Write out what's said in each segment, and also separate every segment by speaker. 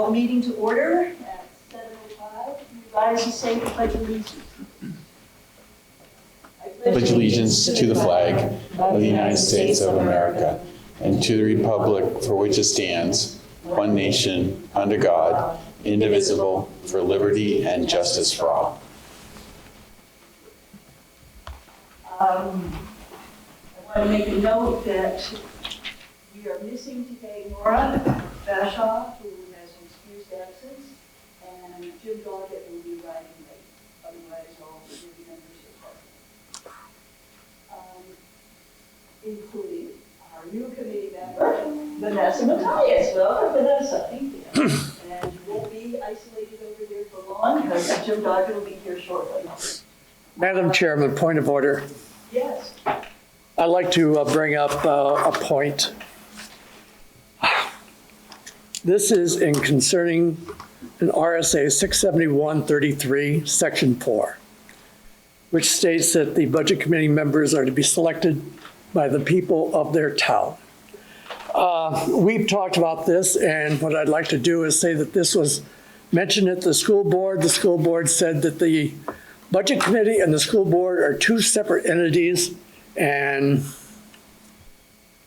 Speaker 1: Call the meeting to order at 7:05. Rise and say the Pledge of Allegiance. I
Speaker 2: Pledge allegiance to the flag of the United States of America and to the republic for which it stands, one nation, under God, indivisible, for liberty and justice for all.
Speaker 1: I want to make a note that we are missing today Nora Bashaw, who has an excused absence, and Jim Doggett will be riding late. Otherwise, all the committee members are present, including our new committee member, Vanessa Matthias. Welcome, Vanessa. Thank you. And you won't be isolated over there for long, because Jim Doggett will be here shortly.
Speaker 3: Madam Chairman, point of order.
Speaker 1: Yes.
Speaker 3: I'd like to bring up a point. This is in concerning an RSA 671-33, Section 4, which states that the Budget Committee members are to be selected by the people of their town. We've talked about this, and what I'd like to do is say that this was mentioned at the school board. The school board said that the Budget Committee and the school board are two separate entities, and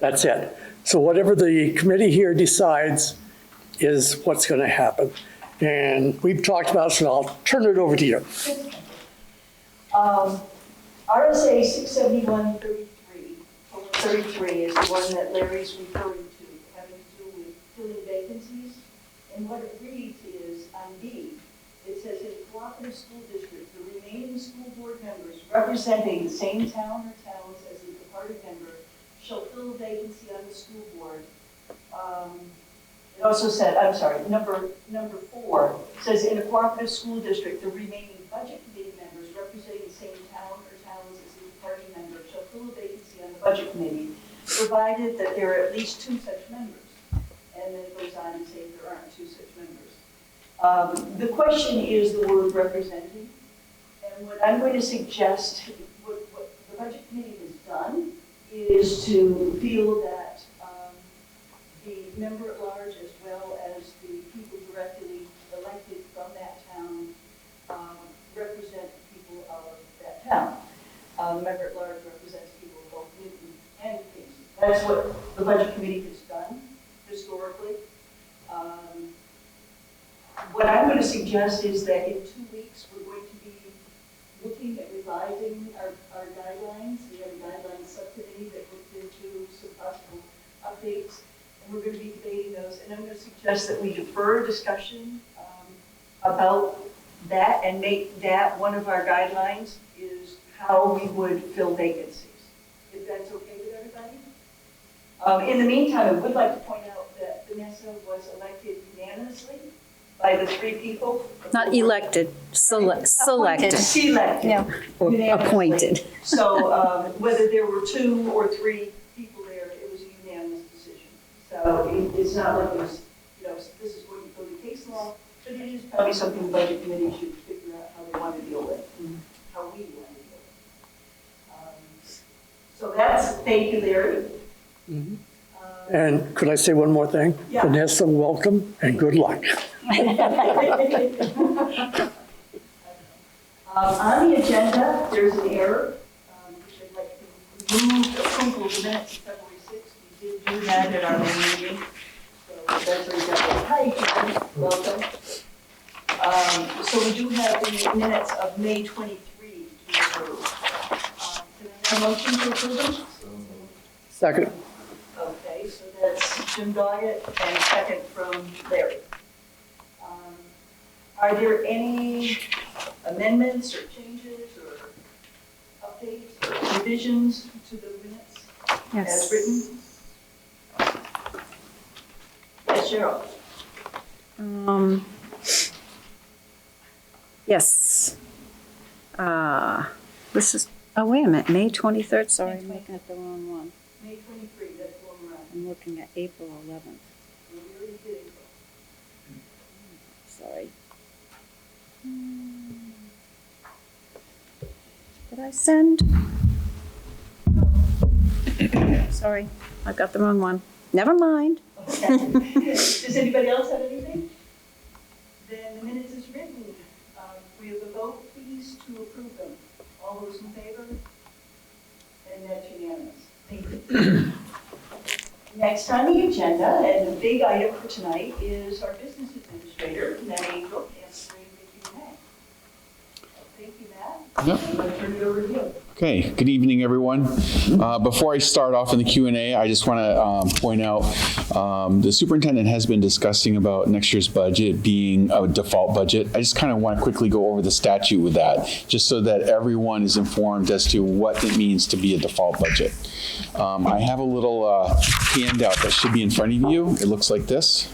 Speaker 3: that's it. So whatever the committee here decides is what's going to happen. And we've talked about it, so I'll turn it over to you.
Speaker 1: RSA 671-33 is the one that Larry's referring to, having to do with filling vacancies. And what it reads is, on B, it says, in a cooperative school district, the remaining school board members representing the same town or towns as the departed member shall fill a vacancy on the school board. It also said, I'm sorry, number 4 says, in a cooperative school district, the remaining budget committee members representing the same town or towns as the departing member shall fill a vacancy on the budget committee, provided that there are at least 2 such members. And then it goes on to say there aren't 2 such members. The question is the word representing. And what I'm going to suggest, what the budget committee has done, is to feel that the member at large, as well as the people directly elected from that town, represent the people of that town. The member at large represents people of both Newton and Kingston. That's what the budget committee has done historically. What I'm going to suggest is that in 2 weeks, we're going to be looking at revising our guidelines. We have a guidelines subcommittee that looked into some possible updates, and we're going to be debating those. And I'm going to suggest that we defer discussion about that and make that one of our guidelines is how we would fill vacancies, if that's okay with everybody. In the meantime, I would like to point out that Vanessa was elected unanimously by the 3 people.
Speaker 4: Not elected, selected.
Speaker 1: Selected.
Speaker 4: Yeah. Or appointed.
Speaker 1: So whether there were 2 or 3 people there, it was a unanimous decision. So it's not like it was, this is what you go to case law, but it is probably something the budget committee should figure out how they want to deal with, and how we want to deal with. So that's, thank you, Larry.
Speaker 3: Mm-hmm. And could I say one more thing?
Speaker 1: Yeah.
Speaker 3: Vanessa, welcome and good luck.
Speaker 1: On the agenda, there's an error, which I'd like to remove approval of the minutes of February 6th. We did do that at our main meeting. So that's what we got. Hi, John. Welcome. So we do have the minutes of May 23 to approve. Can I have a motion to approve them?
Speaker 3: Second.
Speaker 1: Okay, so that's Jim Doggett and second from Larry. Are there any amendments or changes or updates or revisions to the minutes as written? Yes, Cheryl.
Speaker 4: Yes. This is, oh, wait a minute, May 23rd, sorry, I'm looking at the wrong one.
Speaker 1: May 23, that's the one we're on.
Speaker 4: I'm looking at April 11th.
Speaker 1: We're really getting
Speaker 4: Sorry. Did I send? Sorry, I've got the wrong one. Never mind.
Speaker 1: Okay. Does anybody else have anything? Then the minutes is written. We have a vote, please, to approve them. All those in favor? And that's unanimous. Thank you. Next on the agenda, and the big item for tonight, is our business administrator, Matt Angel, answering the Q&A. Thank you, Matt.
Speaker 2: Yep.
Speaker 1: I'm going to turn it over to you.
Speaker 2: Okay, good evening, everyone. Before I start off in the Q&A, I just want to point out the superintendent has been discussing about next year's budget being a default budget. I just kind of want to quickly go over the statute with that, just so that everyone is informed as to what it means to be a default budget. I have a little handout that should be in front of you. It looks like this.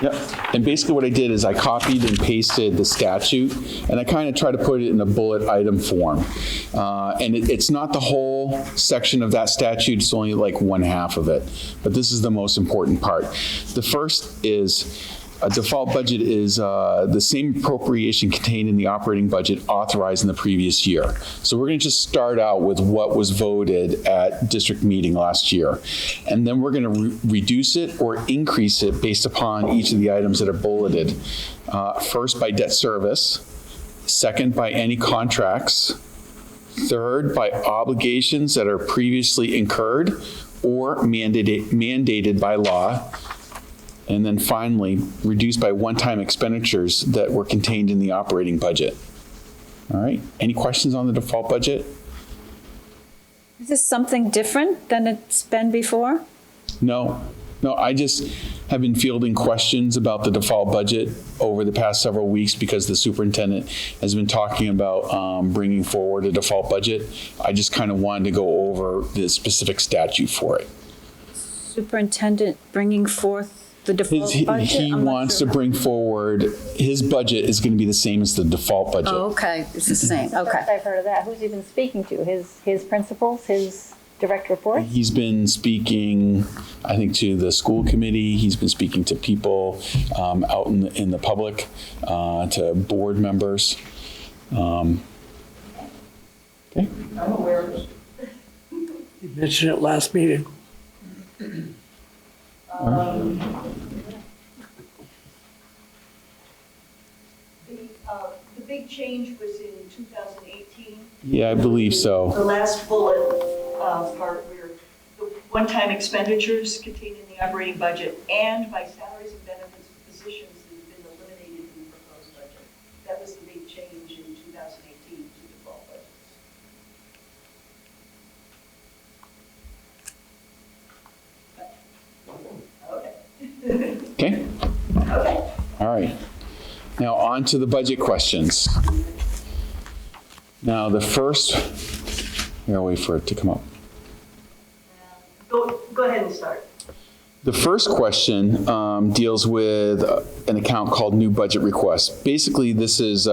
Speaker 2: Yep, and basically what I did is I copied and pasted the statute, and I kind of try to put it in a bullet item form. And it's not the whole section of that statute, it's only like one half of it. But this is the most important part. The first is a default budget is the same appropriation contained in the operating budget authorized in the previous year. So we're going to just start out with what was voted at district meeting last year. And then we're going to reduce it or increase it based upon each of the items that are bulleted. First, by debt service. Second, by any contracts. Third, by obligations that are previously incurred or mandated by law. And then finally, reduced by one-time expenditures that were contained in the operating budget. All right, any questions on the default budget?
Speaker 4: Is this something different than it's been before?
Speaker 2: No, I just have been fielding questions about the default budget over the past several weeks because the superintendent has been talking about bringing forward a default budget. I just kind of wanted to go over the specific statute for it.
Speaker 4: Superintendent bringing forth the default budget?
Speaker 2: He wants to bring forward, his budget is going to be the same as the default budget.
Speaker 4: Oh, okay, it's the same, okay.
Speaker 5: First I've heard of that. Who's he been speaking to? His principals, his direct reports?
Speaker 2: He's been speaking, I think, to the school committee. He's been speaking to people out in the public, to board members. Okay.
Speaker 1: I'm aware of it.
Speaker 3: You mentioned it last meeting.
Speaker 1: The big change was in 2018.
Speaker 2: Yeah, I believe so.
Speaker 1: The last bullet part where the one-time expenditures contained in the operating budget and by salaries and benefits of positions that have been eliminated in the proposed budget. That was the big change in 2018 to default budgets. Okay.
Speaker 2: Okay?
Speaker 1: Okay.
Speaker 2: All right. Now on to the budget questions. Now the first, here, I'll wait for it to come up.
Speaker 1: Go ahead and start.
Speaker 2: The first question deals with an account called new budget request. Basically, this is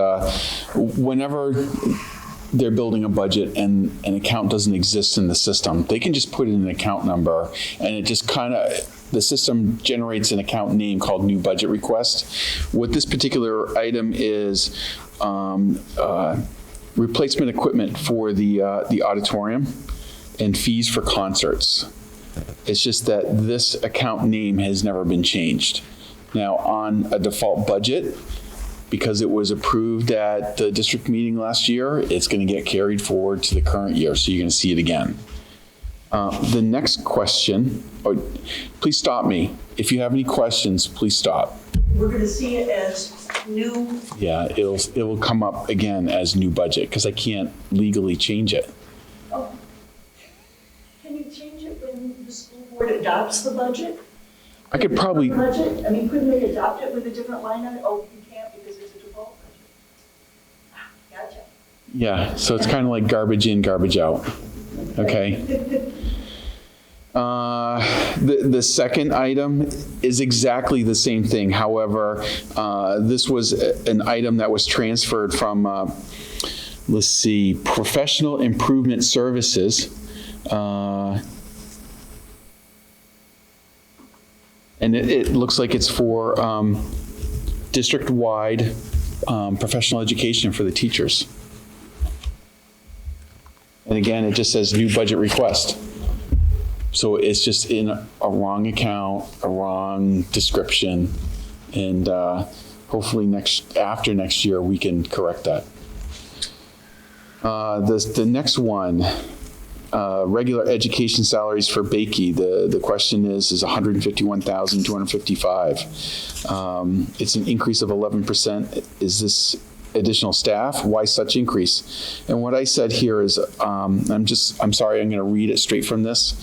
Speaker 2: whenever they're building a budget and an account doesn't exist in the system, they can just put in an account number and it just kind of, the system generates an account name called new budget request. What this particular item is replacement equipment for the auditorium and fees for concerts. It's just that this account name has never been changed. Now, on a default budget, because it was approved at the district meeting last year, it's going to get carried forward to the current year, so you're going to see it again. The next question, please stop me. If you have any questions, please stop.
Speaker 1: We're going to see it as new.
Speaker 2: Yeah, it will come up again as new budget because I can't legally change it.
Speaker 1: Oh. Can you change it when the school board adopts the budget?
Speaker 2: I could probably,
Speaker 1: Budget? I mean, couldn't they adopt it with a different line on it? Oh, you can't because it's a default budget. Gotcha.
Speaker 2: yeah, so it's kind of like garbage in, garbage out. Okay. The second item is exactly the same thing. However, this was an item that was transferred from, let's see, professional improvement services. And it looks like it's for district-wide professional education for the teachers. And again, it just says new budget request. So it's just in a wrong account, a wrong description, and hopefully after next year, we can correct that. The next one, regular education salaries for Bakey. The question is $151,255. It's an increase of 11%. Is this additional staff? Why such increase? And what I said here is, I'm sorry, I'm going to read it straight from this.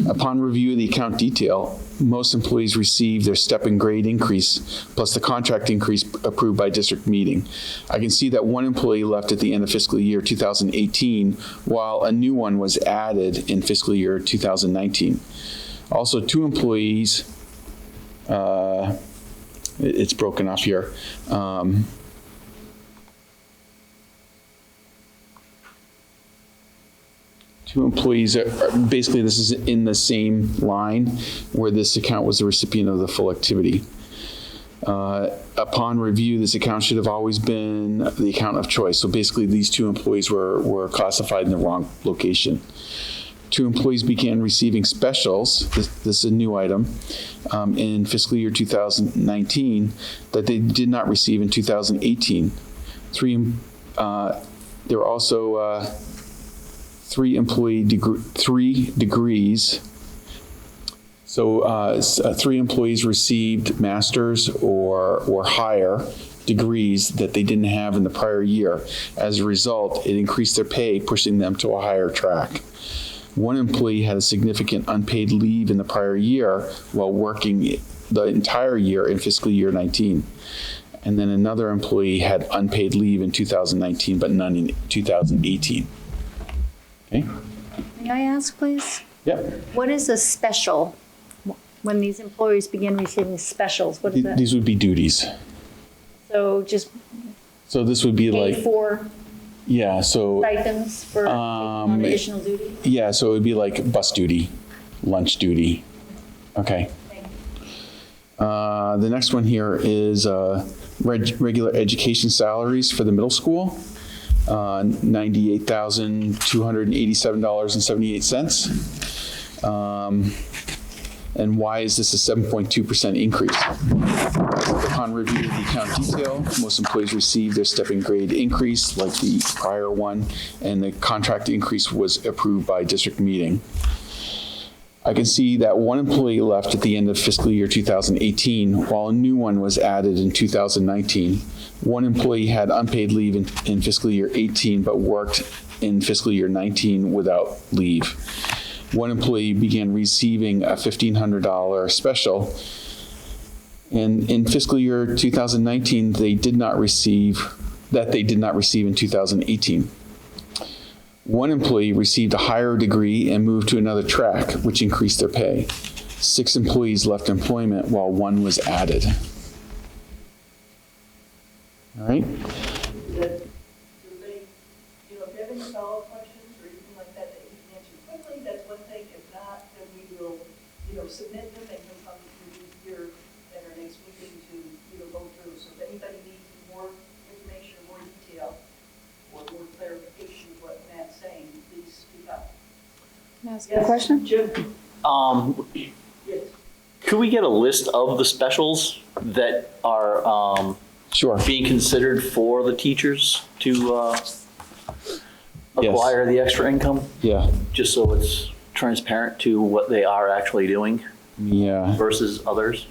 Speaker 2: Upon review of the account detail, most employees receive their step and grade increase plus the contract increase approved by district meeting. I can see that one employee left at the end of fiscal year 2018, while a new one was added in fiscal year 2019. Also, two employees, it's broken off here. Two employees, basically this is in the same line where this account was the recipient of the full activity. Upon review, this account should have always been the account of choice. So basically these two employees were classified in the wrong location. Two employees began receiving specials, this is a new item, in fiscal year 2019 that they did not receive in 2018. There were also 3 degrees. So 3 employees received master's or higher degrees that they didn't have in the prior year. As a result, it increased their pay, pushing them to a higher track. One employee had a significant unpaid leave in the prior year while working the entire year in fiscal year 19. And then another employee had unpaid leave in 2019, but none in 2018. Okay.
Speaker 4: May I ask, please?
Speaker 2: Yep.
Speaker 4: What is a special? When these employees begin receiving specials, what is that?
Speaker 2: These would be duties.
Speaker 4: So just
Speaker 2: So this would be
Speaker 4: paid
Speaker 2: like,
Speaker 4: for
Speaker 2: yeah, so,
Speaker 4: stipends for taking on additional duty?
Speaker 2: yeah, so it would be like bus duty, lunch duty. Okay. The next one here is regular education salaries for the middle school. $98,287.78. And why is this a 7.2% increase? Upon review of the account detail, most employees receive their step and grade increase like the prior one, and the contract increase was approved by district meeting. I can see that one employee left at the end of fiscal year 2018, while a new one was added in 2019. One employee had unpaid leave in fiscal year 18, but worked in fiscal year 19 without leave. One employee began receiving a $1,500 special, and in fiscal year 2019, they did not receive in 2018. One employee received a higher degree and moved to another track, which increased their pay. 6 employees left employment while 1 was added. All right.
Speaker 1: Everybody, if you have any follow-up questions or anything like that that you can answer quickly, that's one thing. If not, then we will, submit them and he'll come to you here at our next meeting to, go through. So if anybody needs more information, more detail, or more clarification of what Matt's saying, please speak up.
Speaker 4: Can I ask a
Speaker 1: Yes,
Speaker 4: question?
Speaker 1: Jim? Yes.
Speaker 6: Could we get a list of the specials that are
Speaker 2: Sure.
Speaker 6: being considered for the teachers to acquire the extra income?
Speaker 2: Yeah.
Speaker 6: Just so it's transparent to what they are actually doing
Speaker 2: Yeah.
Speaker 6: versus others?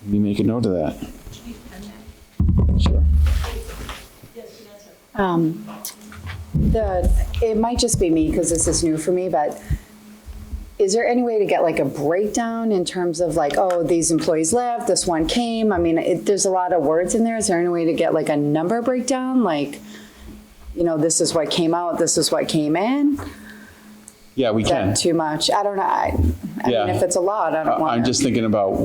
Speaker 2: Let me make a note of that. Sure.
Speaker 1: Yes, Vanessa.
Speaker 7: It might just be me because this is new for me, but is there any way to get like a breakdown in terms of like, oh, these employees left, this one came? I mean, there's a lot of words in there. Is there any way to get like a number breakdown? Like, this is what came out, this is what came in?
Speaker 2: Yeah, we
Speaker 7: Is
Speaker 2: can.
Speaker 7: that too much? I don't know. I
Speaker 2: Yeah.
Speaker 7: mean, if it's a lot, I don't want to.
Speaker 2: I'm just thinking about,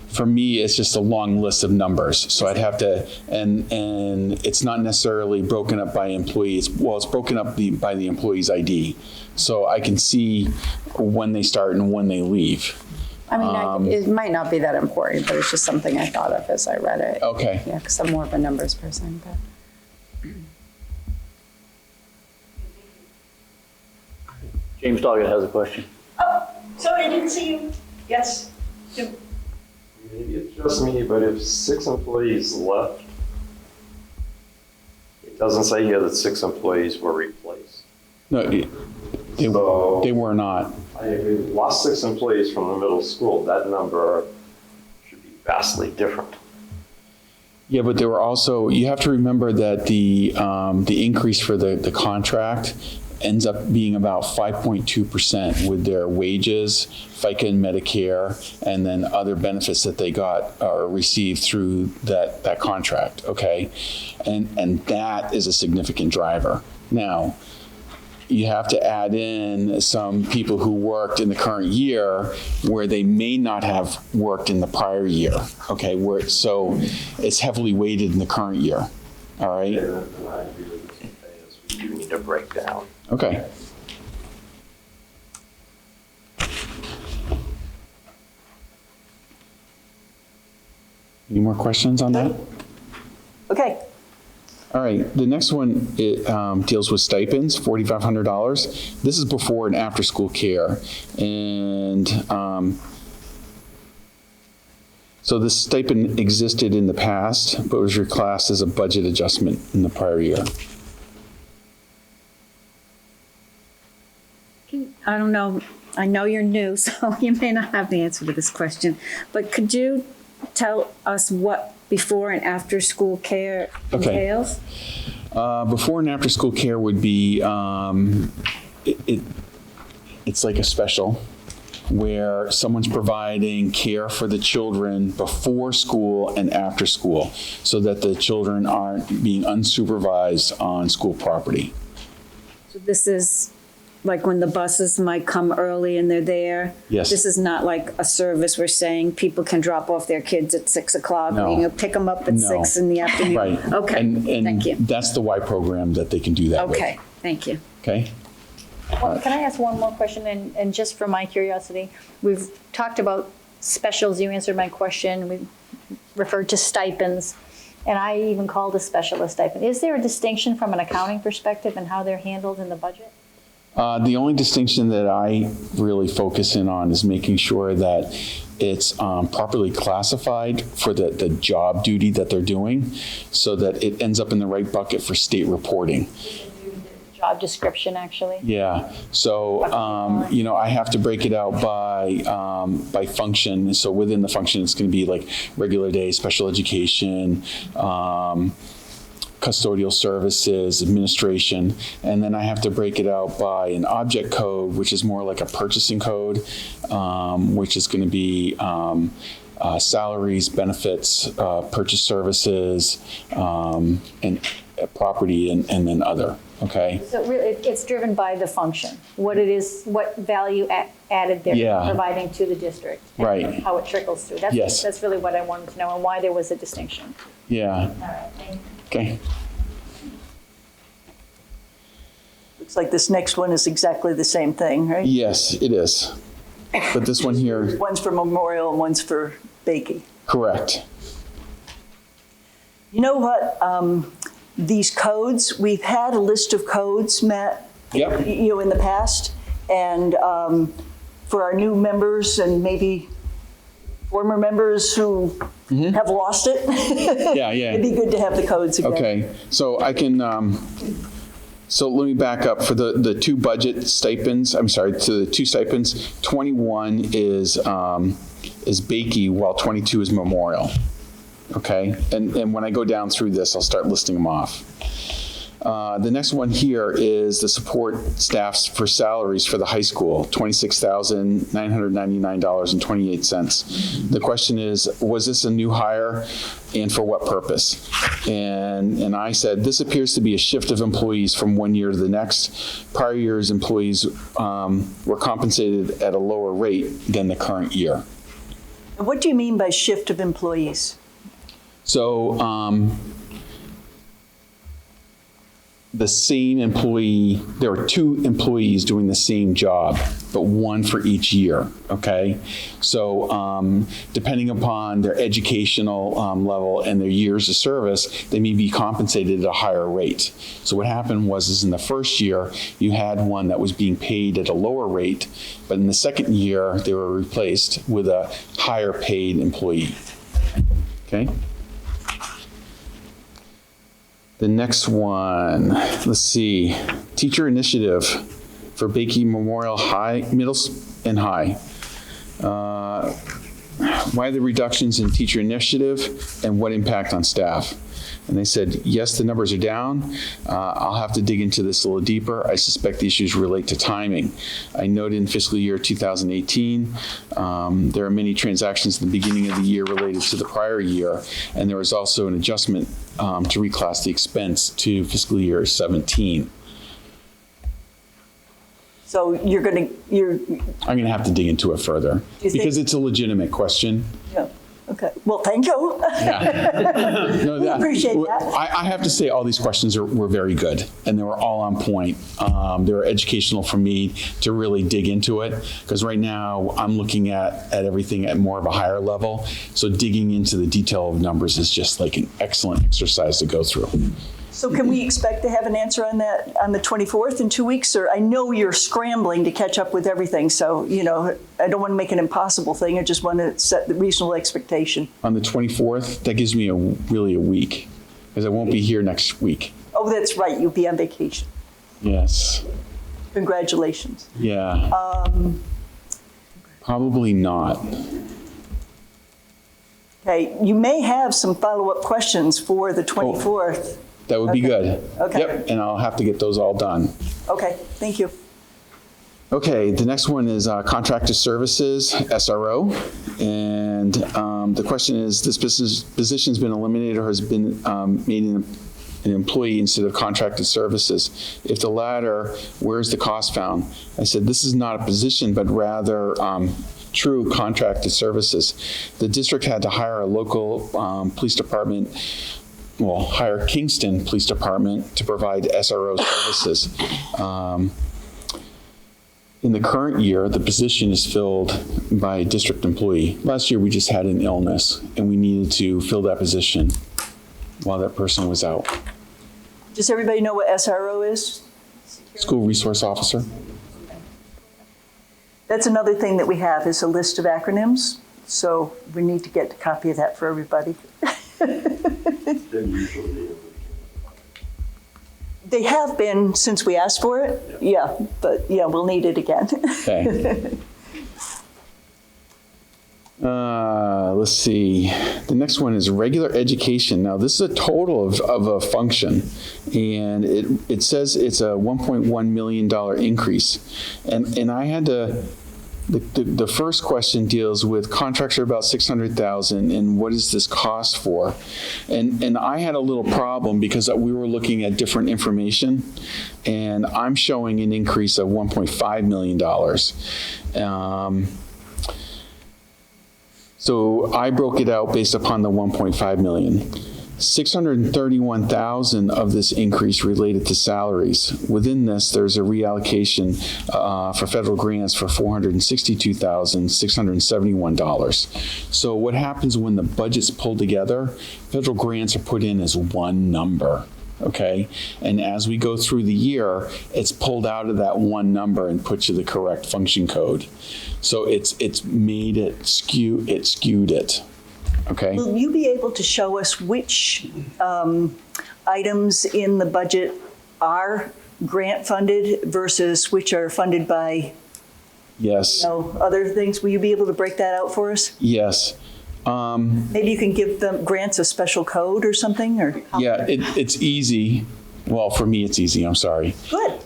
Speaker 2: for me, it's just a long list of numbers. So I'd have to, and it's not necessarily broken up by employees. Well, it's broken up by the employee's ID. So I can see when they start and when they leave.
Speaker 7: I mean, it might not be that important, but it's just something I thought of as I read it.
Speaker 2: Okay.
Speaker 7: Yeah, because I'm more of a numbers person, but.
Speaker 6: James Doggett has a question.
Speaker 1: Oh, sorry, I didn't see you. Yes, Jim.
Speaker 8: Maybe it's just me, but if 6 employees left, it doesn't say here that 6 employees were replaced.
Speaker 2: No,
Speaker 8: So
Speaker 2: they were not.
Speaker 8: if we lost 6 employees from the middle school, that number should be vastly different.
Speaker 2: Yeah, but there were also, you have to remember that the increase for the contract ends up being about 5.2% with their wages, FICA and Medicare, and then other benefits that they got or received through that contract, okay? And that is a significant driver. Now, you have to add in some people who worked in the current year where they may not have worked in the prior year, okay? So it's heavily weighted in the current year, all right?
Speaker 8: And I agree with this, we do need a breakdown.
Speaker 2: Okay. Any more questions on that?
Speaker 1: Okay,
Speaker 2: All right, the next one deals with stipends, $4,500. This is before and after school care. And so this stipend existed in the past, but was reclassed as a budget adjustment in the prior year.
Speaker 4: I don't know, I know you're new, so you may not have the answer to this question, but could you tell us what before and after school care
Speaker 2: Okay.
Speaker 4: entails?
Speaker 2: Before and after school care would be, it's like a special where someone's providing care for the children before school and after school so that the children aren't being unsupervised on school property.
Speaker 4: So this is like when the buses might come early and they're there?
Speaker 2: Yes.
Speaker 4: This is not like a service we're saying people can drop off their kids at 6 o'clock,
Speaker 2: No.
Speaker 4: you know, pick them up at
Speaker 2: No.
Speaker 4: 6 in the afternoon?
Speaker 2: Right.
Speaker 4: Okay,
Speaker 2: And
Speaker 4: thank you.
Speaker 2: that's the Y program that they can do that with.
Speaker 4: Okay, thank you.
Speaker 2: Okay?
Speaker 5: Well, can I ask one more question, and just for my curiosity? We've talked about specials, you answered my question, we referred to stipends, and I even called a special a stipend. Is there a distinction from an accounting perspective in how they're handled in the budget?
Speaker 2: The only distinction that I really focus in on is making sure that it's properly classified for the job duty that they're doing so that it ends up in the right bucket for state reporting.
Speaker 5: Job description, actually?
Speaker 2: Yeah, so, I have to break it out by function. So within the function, it's going to be like regular day, special education, custodial services, administration, and then I have to break it out by an object code, which is more like a purchasing code, which is going to be salaries, benefits, purchase services, and property, and then other. Okay.
Speaker 5: So really, it's driven by the function, what it is, what value added they're
Speaker 2: Yeah.
Speaker 5: providing to the district. and
Speaker 2: Right.
Speaker 5: How it trickles through.
Speaker 2: Yes.
Speaker 5: That's really what I wanted to know, and why there was a distinction.
Speaker 2: Yeah.
Speaker 5: All right, thank you.
Speaker 2: Okay.
Speaker 1: looks like this next one is exactly the same thing, right?
Speaker 2: Yes, it is. But this one here,
Speaker 1: One's for Memorial and one's for Bakey.
Speaker 2: correct.
Speaker 1: You know what, these codes, we've had a list of codes, Matt,
Speaker 2: Yep.
Speaker 1: in the past, and for our new members and maybe former members who have lost it.
Speaker 2: Yeah, yeah.
Speaker 1: It'd be good to have the codes again.
Speaker 2: Okay, so I can, so let me back up. For the two budget stipends, I'm sorry, to the two stipends, 21 is Bakey, while 22 is Memorial. Okay, and when I go down through this, I'll start listing them off. The next one here is the support staffs for salaries for the high school, $26,999.28. The question is, was this a new hire and for what purpose? And I said, this appears to be a shift of employees from one year to the next. Prior year's employees were compensated at a lower rate than the current year.
Speaker 1: What do you mean by shift of employees?
Speaker 2: So the same employee, there were 2 employees doing the same job, but 1 for each year, okay? So depending upon their educational level and their years of service, they may be compensated at a higher rate. So what happened was in the first year, you had one that was being paid at a lower rate, but in the second year, they were replaced with a higher paid employee, okay? The next one, let's see, teacher initiative for Bakey Memorial High, Middle and High. Why the reductions in teacher initiative and what impact on staff? And they said, yes, the numbers are down. I'll have to dig into this a little deeper. I suspect the issues relate to timing. I noted in fiscal year 2018, there are many transactions at the beginning of the year related to the prior year, and there was also an adjustment to reclass the expense to fiscal year 17.
Speaker 1: So you're
Speaker 2: I'm gonna have to dig into it further because it's a legitimate question.
Speaker 1: yeah, okay. Well, thank you.
Speaker 2: Yeah. No,
Speaker 1: We appreciate that.
Speaker 2: I have to say all these questions were very good and they were all on point. They were educational for me to really dig into it because right now I'm looking at everything at more of a higher level. So digging into the detail of numbers is just like an excellent exercise to go through.
Speaker 1: So can we expect to have an answer on that on the 24th in 2 weeks? Or I know you're scrambling to catch up with everything. So, you know, I don't want to make an impossible thing. I just want to set the reasonable expectation.
Speaker 2: On the 24th, that gives me really a week because I won't be here next week.
Speaker 1: Oh, that's right. You'll be on vacation.
Speaker 2: Yes.
Speaker 1: Congratulations.
Speaker 2: Yeah. Probably not.
Speaker 1: Okay, you may have some follow-up questions for the 24th.
Speaker 2: That would be good.
Speaker 1: Okay.
Speaker 2: Yep, and I'll have to get those all done.
Speaker 1: Okay, thank you.
Speaker 2: Okay, the next one is contracted services, SRO. And the question is, this position's been eliminated or has been made an employee instead of contracted services? If the latter, where's the cost found? I said, this is not a position, but rather true contracted services. The district had to hire a local police department, well, hire Kingston Police Department to provide SRO services. In the current year, the position is filled by a district employee. Last year, we just had an illness, and we needed to fill that position while that person was out.
Speaker 1: Does everybody know what SRO is?
Speaker 2: School resource officer.
Speaker 1: That's another thing that we have is a list of acronyms. So we need to get a copy of that for everybody. They have been since we asked for it. Yeah, but yeah, we'll need it again.
Speaker 2: Okay. Let's see. The next one is regular education. Now, this is a total of a function, and it says it's a $1.1 million increase. And I had to, the first question deals with contracts are about $600,000, and what is this cost for? And I had a little problem because we were looking at different information, and I'm showing an increase of $1.5 million. So I broke it out based upon the 1.5 million. 631,000 of this increase related to salaries. Within this, there's a reallocation for federal grants for $462,671. So what happens when the budget's pulled together, federal grants are put in as one number. Okay, and as we go through the year, it's pulled out of that one number and put to the correct function code. So it's made it skewed it. Okay.
Speaker 1: Will you be able to show us which items in the budget are grant funded versus which are funded by
Speaker 2: Yes.
Speaker 1: other things? Will you be able to break that out for us?
Speaker 2: Yes.
Speaker 1: Maybe you can give them grants a special code or something, or?
Speaker 2: Yeah, it's easy. Well, for me, it's easy. I'm sorry.
Speaker 1: Good.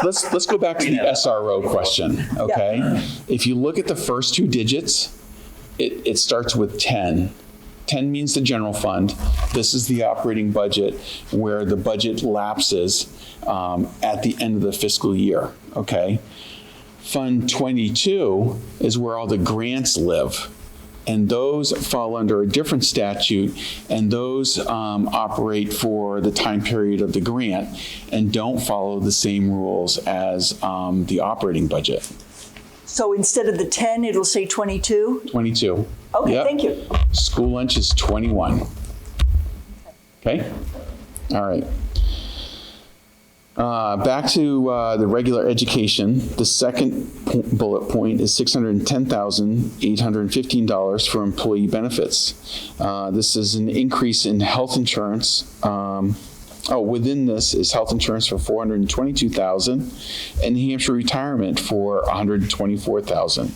Speaker 2: Let's go back to the SRO question. Okay. Yeah. If you look at the first two digits, it starts with 10. 10 means the general fund. This is the operating budget where the budget lapses at the end of the fiscal year. Okay. Fund 22 is where all the grants live. and those fall under a different statute, and those operate for the time period of the grant and don't follow the same rules as the operating budget.
Speaker 1: So instead of the 10, it'll say 22?
Speaker 2: 22.
Speaker 1: Okay,
Speaker 2: Yep.
Speaker 1: thank you.
Speaker 2: School lunch is 21. Okay? All right. Back to the regular education. The second bullet point is $610,815 for employee benefits. This is an increase in health insurance. Within this is health insurance for $422,000 and New Hampshire retirement for $124,000.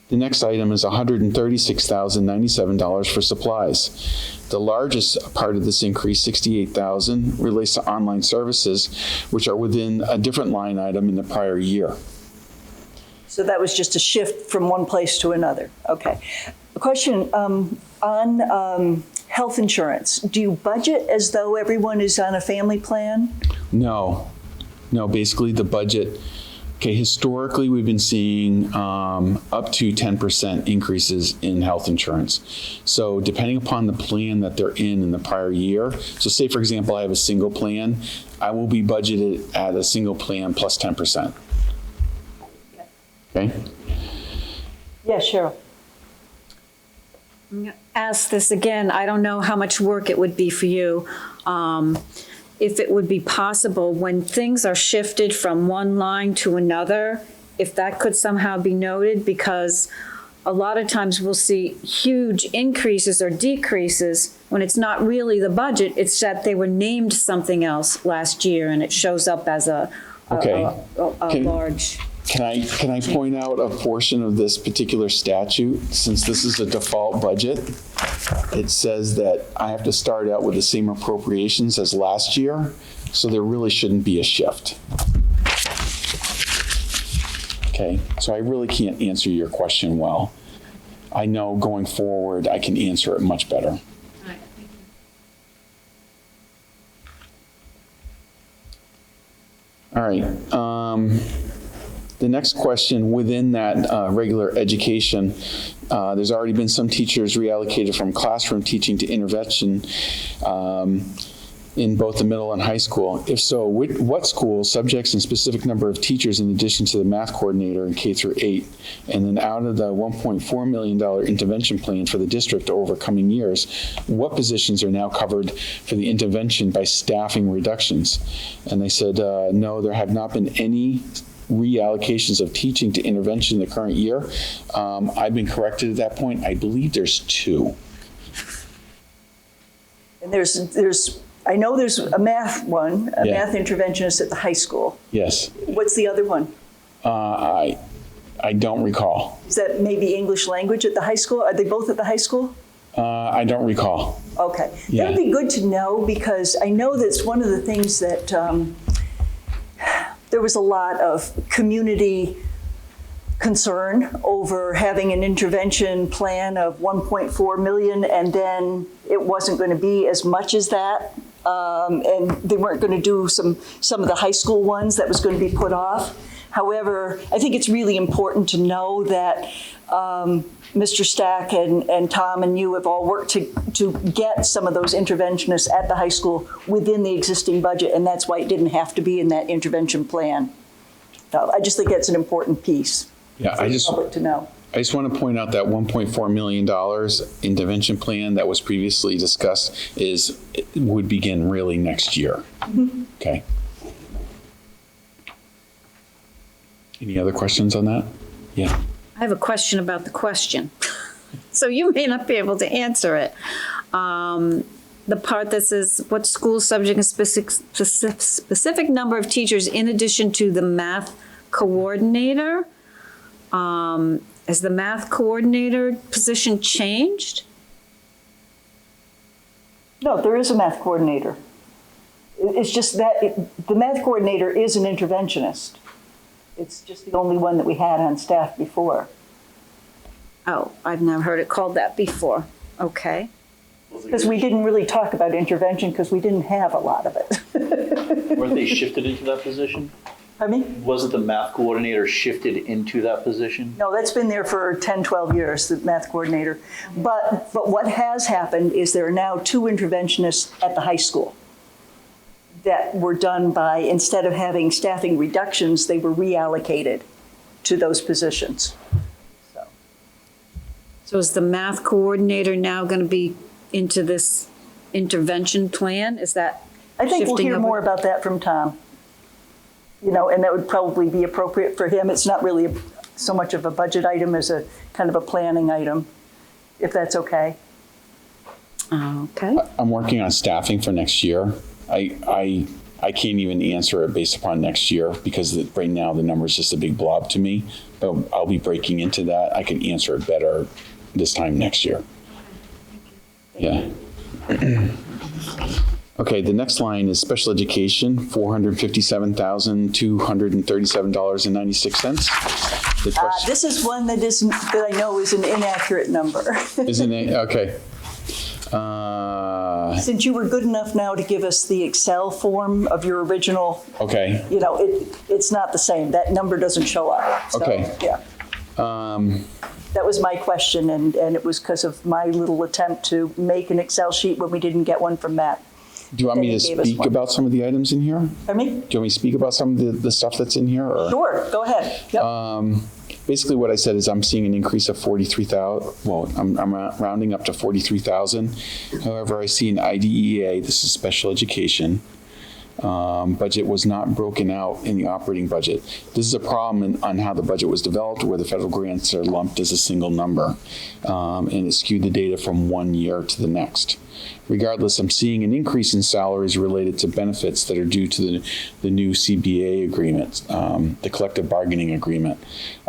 Speaker 2: The next item is $136,097 for supplies. The largest part of this increase, $68,000, relates to online services, which are within a different line item in the prior year.
Speaker 1: So that was just a shift from one place to another. Okay. A question on health insurance. Do you budget as though everyone is on a family plan?
Speaker 2: No, basically the budget, okay, historically we've been seeing up to 10% increases in health insurance. So depending upon the plan that they're in the prior year, so say for example I have a single plan, I will be budgeted at a single plan plus 10%. Okay?
Speaker 1: Yeah, Cheryl.
Speaker 4: I'm gonna ask this again. I don't know how much work it would be for you. If it would be possible, when things are shifted from one line to another, if that could somehow be noted, because a lot of times we'll see huge increases or decreases when it's not really the budget, it's that they were named something else last year and it shows up as a large.
Speaker 2: Can I point out a portion of this particular statute? Since this is a default budget, it says that I have to start out with the same appropriations as last year, so there really shouldn't be a shift. Okay, so I really can't answer your question well. I know going forward I can answer it much better. All right. The next question within that regular education, there's already been some teachers reallocated from classroom teaching to intervention in both the middle and high school. If so, what schools, subjects, and specific number of teachers in addition to the math coordinator in K through 8? And then out of the $1.4 million intervention plan for the district over coming years, what positions are now covered for the intervention by staffing reductions? And they said, no, there have not been any reallocations of teaching to intervention in the current year. I've been corrected at that point. I believe there's 2.
Speaker 1: And I know there's a math one, a
Speaker 2: Yeah.
Speaker 1: math interventionist at the high school.
Speaker 2: Yes.
Speaker 1: What's the other one?
Speaker 2: I don't recall.
Speaker 1: Is that maybe English language at the high school? Are they both at the high school?
Speaker 2: I don't recall.
Speaker 1: Okay.
Speaker 2: Yeah.
Speaker 1: That'd be good to know, because I know that's one of the things that there was a lot of community concern over having an intervention plan of 1.4 million, and then it wasn't going to be as much as that. And they weren't going to do some of the high school ones, that was going to be put off. However, I think it's really important to know that Mr. Stack and Tom and you have all worked to get some of those interventionists at the high school within the existing budget, and that's why it didn't have to be in that intervention plan. So I just think that's an important piece
Speaker 2: Yeah,
Speaker 1: for the public to know.
Speaker 2: I just want to point out that $1.4 million intervention plan that was previously discussed would begin really next year. Mm-hmm. Okay. Any other questions on that? Yeah.
Speaker 4: I have a question about the question. So you may not be able to answer it. The part that says, what school subject and specific number of teachers in addition to the math coordinator? Has the math coordinator position changed?
Speaker 1: No, there is a math coordinator. It's just that the math coordinator is an interventionist. It's just the only one that we had on staff before.
Speaker 4: Oh, I've never heard it called that before. Okay.
Speaker 1: Because we didn't really talk about intervention because we didn't have a lot of it.
Speaker 6: Weren't they shifted into that position?
Speaker 1: Pardon me?
Speaker 6: Wasn't the math coordinator shifted into that position?
Speaker 1: No, that's been there for 10, 12 years, the math coordinator. But what has happened is there are now 2 interventionists at the high school that were done by, instead of having staffing reductions, they were reallocated to those positions.
Speaker 4: So is the math coordinator now going to be into this intervention plan? Is that
Speaker 1: I think we'll
Speaker 4: shifting
Speaker 1: hear
Speaker 4: over?
Speaker 1: more about that from Tom. You know, and that would probably be appropriate for him. It's not really so much of a budget item as a kind of a planning item, if that's okay.
Speaker 4: Okay.
Speaker 2: I'm working on staffing for next year. I can't even answer it based upon next year because right now the number is just a big blob to me. But I'll be breaking into that. I can answer it better this time next year. Yeah. Okay, the next line is special education, $457,237.96. The question,
Speaker 1: This is one that I know is an inaccurate number.
Speaker 2: isn't it? Okay.
Speaker 1: Since you were good enough now to give us the Excel form of your original,
Speaker 2: Okay.
Speaker 1: you know, it's not the same. That number doesn't show up. So,
Speaker 2: Okay.
Speaker 1: Yeah. That was my question, and it was because of my little attempt to make an Excel sheet when we didn't get one from Matt.
Speaker 2: Do you want me to
Speaker 1: Then he gave us
Speaker 2: speak
Speaker 1: one.
Speaker 2: about some of the items in here?
Speaker 1: Pardon me?
Speaker 2: Do you want me to speak about some of the stuff that's in here? Or?
Speaker 1: Sure, go ahead. Yep.
Speaker 2: Basically what I said is I'm seeing an increase of 43,000. Well, I'm rounding up to 43,000. However, I see an IDEA, this is special education, budget was not broken out in the operating budget. This is a problem on how the budget was developed, where the federal grants are lumped as a single number, and it skewed the data from one year to the next. Regardless, I'm seeing an increase in salaries related to benefits that are due to the new CBA agreement, the collective bargaining agreement.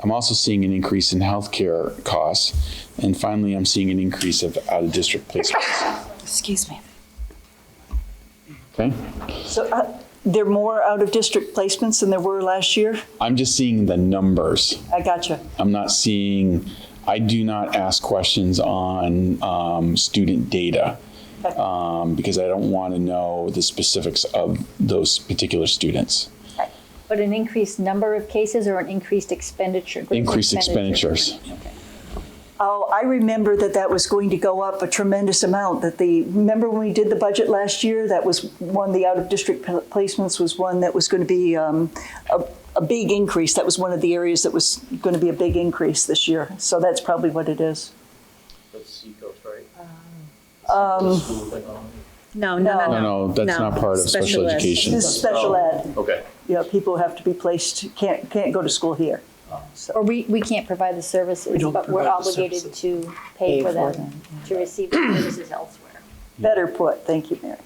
Speaker 2: I'm also seeing an increase in healthcare costs. And finally, I'm seeing an increase of out-of-district placements.
Speaker 4: Excuse me.
Speaker 2: Okay?
Speaker 1: So there are more out-of-district placements than there were last year?
Speaker 2: I'm just seeing the numbers.
Speaker 1: I gotcha.
Speaker 2: I'm not seeing, I do not ask questions on student data. Because I don't want to know the specifics of those particular students.
Speaker 5: But an increased number of cases or an increased expenditure?
Speaker 2: Increased expenditures.
Speaker 5: Okay.
Speaker 1: Oh, I remember that was going to go up a tremendous amount. Remember when we did the budget last year? That was one, the out-of-district placements was one that was going to be a big increase. That was one of the areas that was going to be a big increase this year. So that's probably what it is.
Speaker 6: That's Seacoast, right?
Speaker 4: No.
Speaker 2: No, that's not part of special
Speaker 4: ed.
Speaker 2: education.
Speaker 1: This is special ed.
Speaker 6: Okay.
Speaker 1: You know, people have to be placed, can't go to school here.
Speaker 5: Or we can't provide the services,
Speaker 3: don't
Speaker 5: but we're
Speaker 3: provide the
Speaker 5: obligated
Speaker 3: services.
Speaker 5: to pay for them to receive the services elsewhere.
Speaker 1: Better put, thank you, Mary.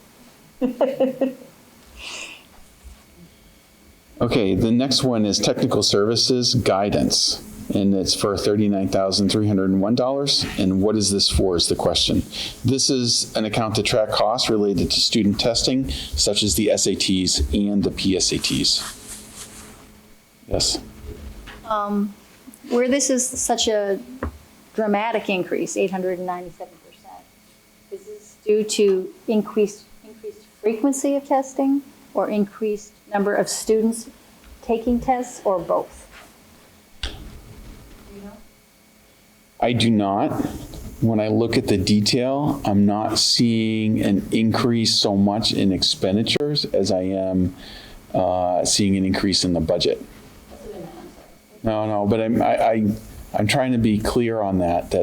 Speaker 2: Okay, the next one is technical services guidance. And it's for $39,301. And what is this for is the question. This is an account to track costs related to student testing, such as the SATs and the PSATs. Yes.
Speaker 5: Where this is such a dramatic increase, 897%, is this due to increased frequency of testing or increased number of students taking tests or both?
Speaker 2: I do not. When I look at the detail, I'm not seeing an increase so much in expenditures as I am seeing an increase in the budget. No, but I'm trying to be clear on that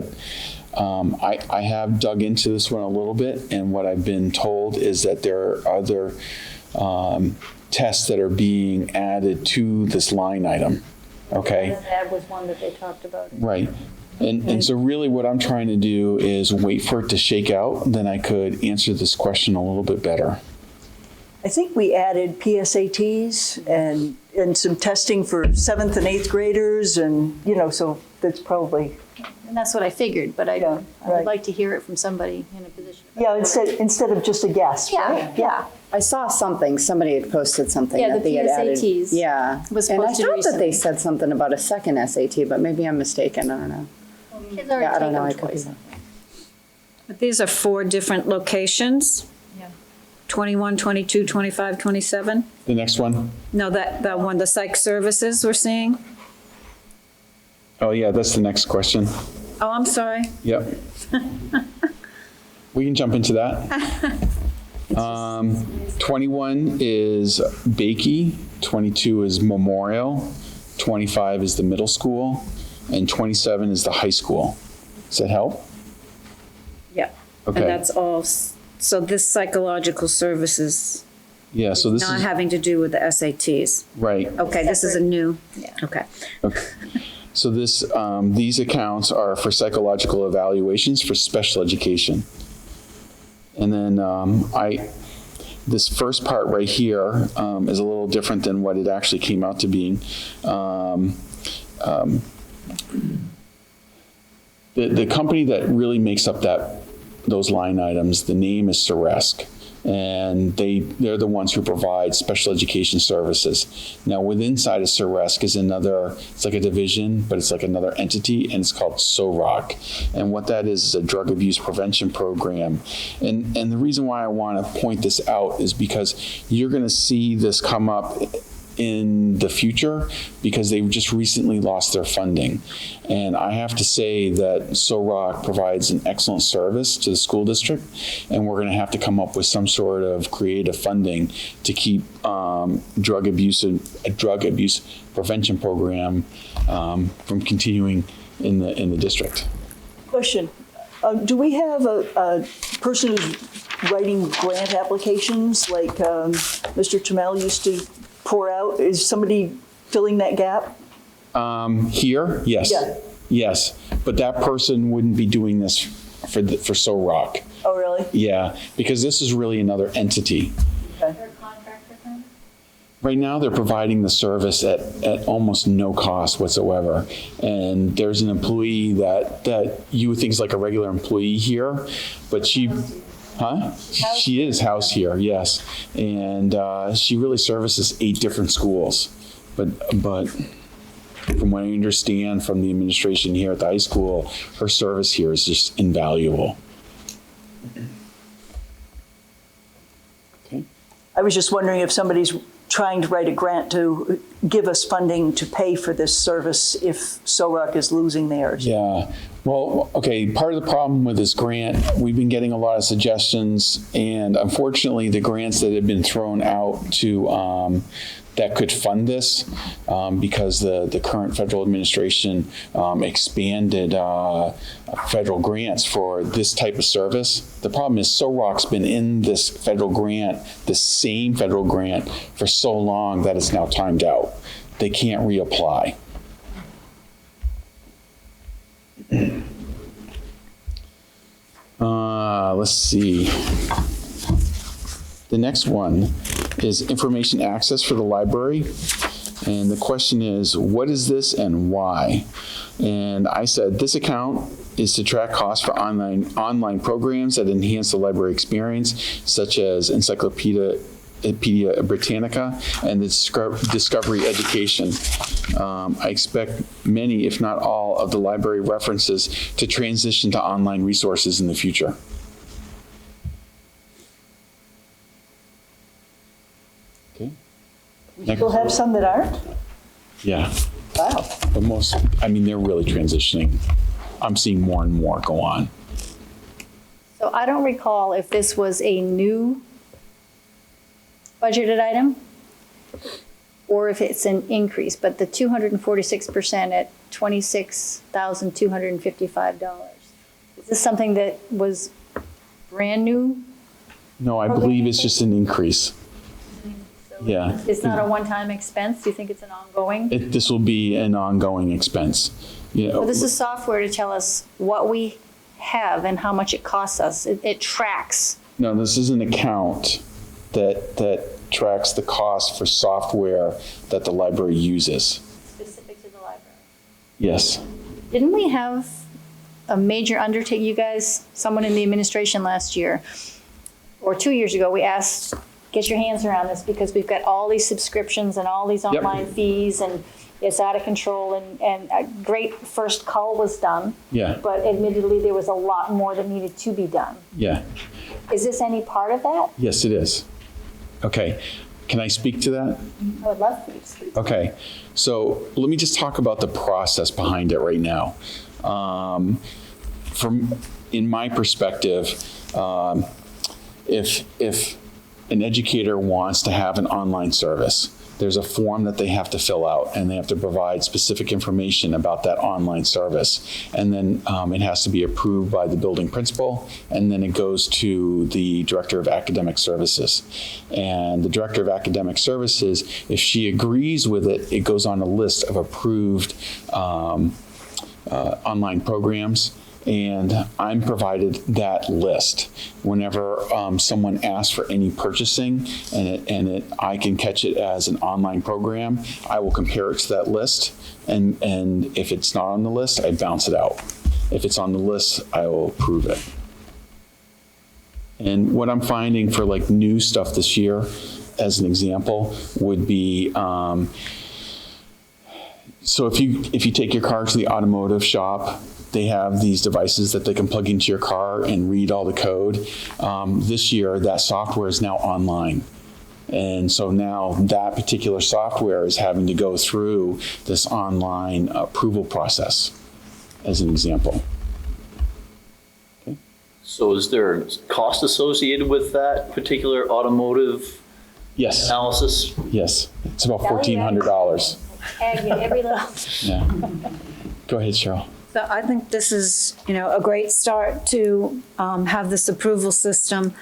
Speaker 2: I have dug into this one a little bit, and what I've been told is that there are other tests that are being added to this line item. Okay?
Speaker 5: That was one that they talked about.
Speaker 2: Right. And so really what I'm trying to do is wait for it to shake out, then I could answer this question a little bit better.
Speaker 1: I think we added PSATs and some testing for 7th and 8th graders, and, you know, so that's probably,
Speaker 5: And that's what I figured, but I
Speaker 1: right.
Speaker 5: would like to hear it from somebody in a position.
Speaker 1: yeah, instead of just a guess, right?
Speaker 5: Yeah.
Speaker 7: I saw something, somebody had posted something
Speaker 5: Yeah,
Speaker 7: that
Speaker 5: the
Speaker 7: they had added.
Speaker 5: PSATs
Speaker 7: Yeah.
Speaker 5: was
Speaker 7: And I
Speaker 5: posted
Speaker 7: thought that
Speaker 5: recently.
Speaker 7: they said something about a second SAT, but maybe I'm mistaken, I don't know.
Speaker 5: Kids
Speaker 7: Yeah, I
Speaker 5: already
Speaker 7: don't
Speaker 5: take
Speaker 7: know, I
Speaker 5: them
Speaker 7: could be
Speaker 5: twice.
Speaker 7: wrong.
Speaker 4: But these are 4 different locations.
Speaker 5: Yeah.
Speaker 4: 21, 22, 25, 27?
Speaker 2: The next one?
Speaker 4: No, that one, the psych services we're seeing?
Speaker 2: Oh, yeah, that's the next question.
Speaker 4: Oh, I'm sorry.
Speaker 2: Yep. We can jump into that. 21 is Bakey, 22 is Memorial, 25 is the middle school, and 27 is the high school. Does that help?
Speaker 4: Yeah.
Speaker 2: Okay.
Speaker 4: And that's all, so this psychological services
Speaker 2: Yeah, so this
Speaker 4: not
Speaker 2: is,
Speaker 4: having to do with the SATs.
Speaker 2: right.
Speaker 4: Okay, this is a new, okay.
Speaker 2: Okay. So this, these accounts are for psychological evaluations for special education. And then this first part right here is a little different than what it actually came out to being. The company that really makes up those line items, the name is SRSD. And they're the ones who provide special education services. Now, within inside of SRSD is another, it's like a division, but it's like another entity, and it's called SOROC. And what that is a drug abuse prevention program. And the reason why I want to point this out is because you're going to see this come up in the future because they've just recently lost their funding. And I have to say that SOROC provides an excellent service to the school district, and we're going to have to come up with some sort of creative funding to keep a drug abuse prevention program from continuing in the district.
Speaker 1: Question, do we have a person who's writing grant applications like Mr. Trammell used to pour out? Is somebody filling that gap?
Speaker 2: Here, yes.
Speaker 1: Yeah.
Speaker 2: Yes, but that person wouldn't be doing this for SOROC.
Speaker 1: Oh, really?
Speaker 2: Yeah, because this is really another entity.
Speaker 1: Okay.
Speaker 2: Right now, they're providing the service at almost no cost whatsoever. And there's an employee that you would think is like a regular employee here, but she is housed here, yes. And she really services 8 different schools. But from what I understand from the administration here at the high school, her service here is just invaluable. Okay.
Speaker 1: I was just wondering if somebody's trying to write a grant to give us funding to pay for this service if SOROC is losing theirs.
Speaker 2: Yeah. Well, okay, part of the problem with this grant, we've been getting a lot of suggestions, and unfortunately, the grants that have been thrown out to that could fund this, because the current federal administration expanded federal grants for this type of service. The problem is SOROC's been in this federal grant, the same federal grant, for so long that it's now timed out. They can't reapply. Let's see. The next one is information access for the library. And the question is, what is this and why? And I said, this account is to track costs for online programs that enhance the library experience, such as Encyclopedia Britannica and the Discovery Education. I expect many, if not all, of the library references to transition to online resources in the future. Okay.
Speaker 1: We still have some that aren't?
Speaker 2: Yeah,
Speaker 1: Wow.
Speaker 2: but most, I mean, they're really transitioning. I'm seeing more and more go on.
Speaker 5: So I don't recall if this was a new budgeted item or if it's an increase, but the 246% at $26,255. Is this something that was brand new?
Speaker 2: No, I believe it's just an increase. Yeah.
Speaker 5: It's not a one-time expense? Do you think it's an ongoing?
Speaker 2: This will be an ongoing expense. You know,
Speaker 5: Well, this is software to tell us what we have and how much it costs us. It tracks.
Speaker 2: no, this is an account that tracks the cost for software that the library uses.
Speaker 5: Specific to the library.
Speaker 2: Yes.
Speaker 5: Didn't we have a major undertaking, you guys, someone in the administration last year, or 2 years ago, we asked get your hands around this because we've got all these subscriptions and all these online fees and it's out of control and a great first call was done.
Speaker 2: Yeah.
Speaker 5: But admittedly, there was a lot more that needed to be done.
Speaker 2: Yeah.
Speaker 5: Is this any part of that?
Speaker 2: Yes, it is. Okay. Can I speak to that?
Speaker 5: I would love for you to speak.
Speaker 2: Okay. So let me just talk about the process behind it right now. In my perspective, if an educator wants to have an online service, there's a form that they have to fill out and they have to provide specific information about that online service. And then it has to be approved by the building principal, and then it goes to the director of academic services. And the director of academic services, if she agrees with it, it goes on a list of approved online programs. And I'm provided that list whenever someone asks for any purchasing, and I can catch it as an online program. I will compare it to that list, and if it's not on the list, I bounce it out. If it's on the list, I will approve it. And what I'm finding for like new stuff this year, as an example, would be so if you take your car to the automotive shop, they have these devices that they can plug into your car and read all the code. This year, that software is now online. And so now that particular software is having to go through this online approval process, as an example. Okay.
Speaker 6: So is there cost associated with that particular automotive
Speaker 2: Yes.
Speaker 6: analysis?
Speaker 2: Yes. It's about $1,400.
Speaker 5: Ag, every little.
Speaker 2: Yeah. Go ahead, Cheryl.
Speaker 4: So I think this is, a great start to have this approval system.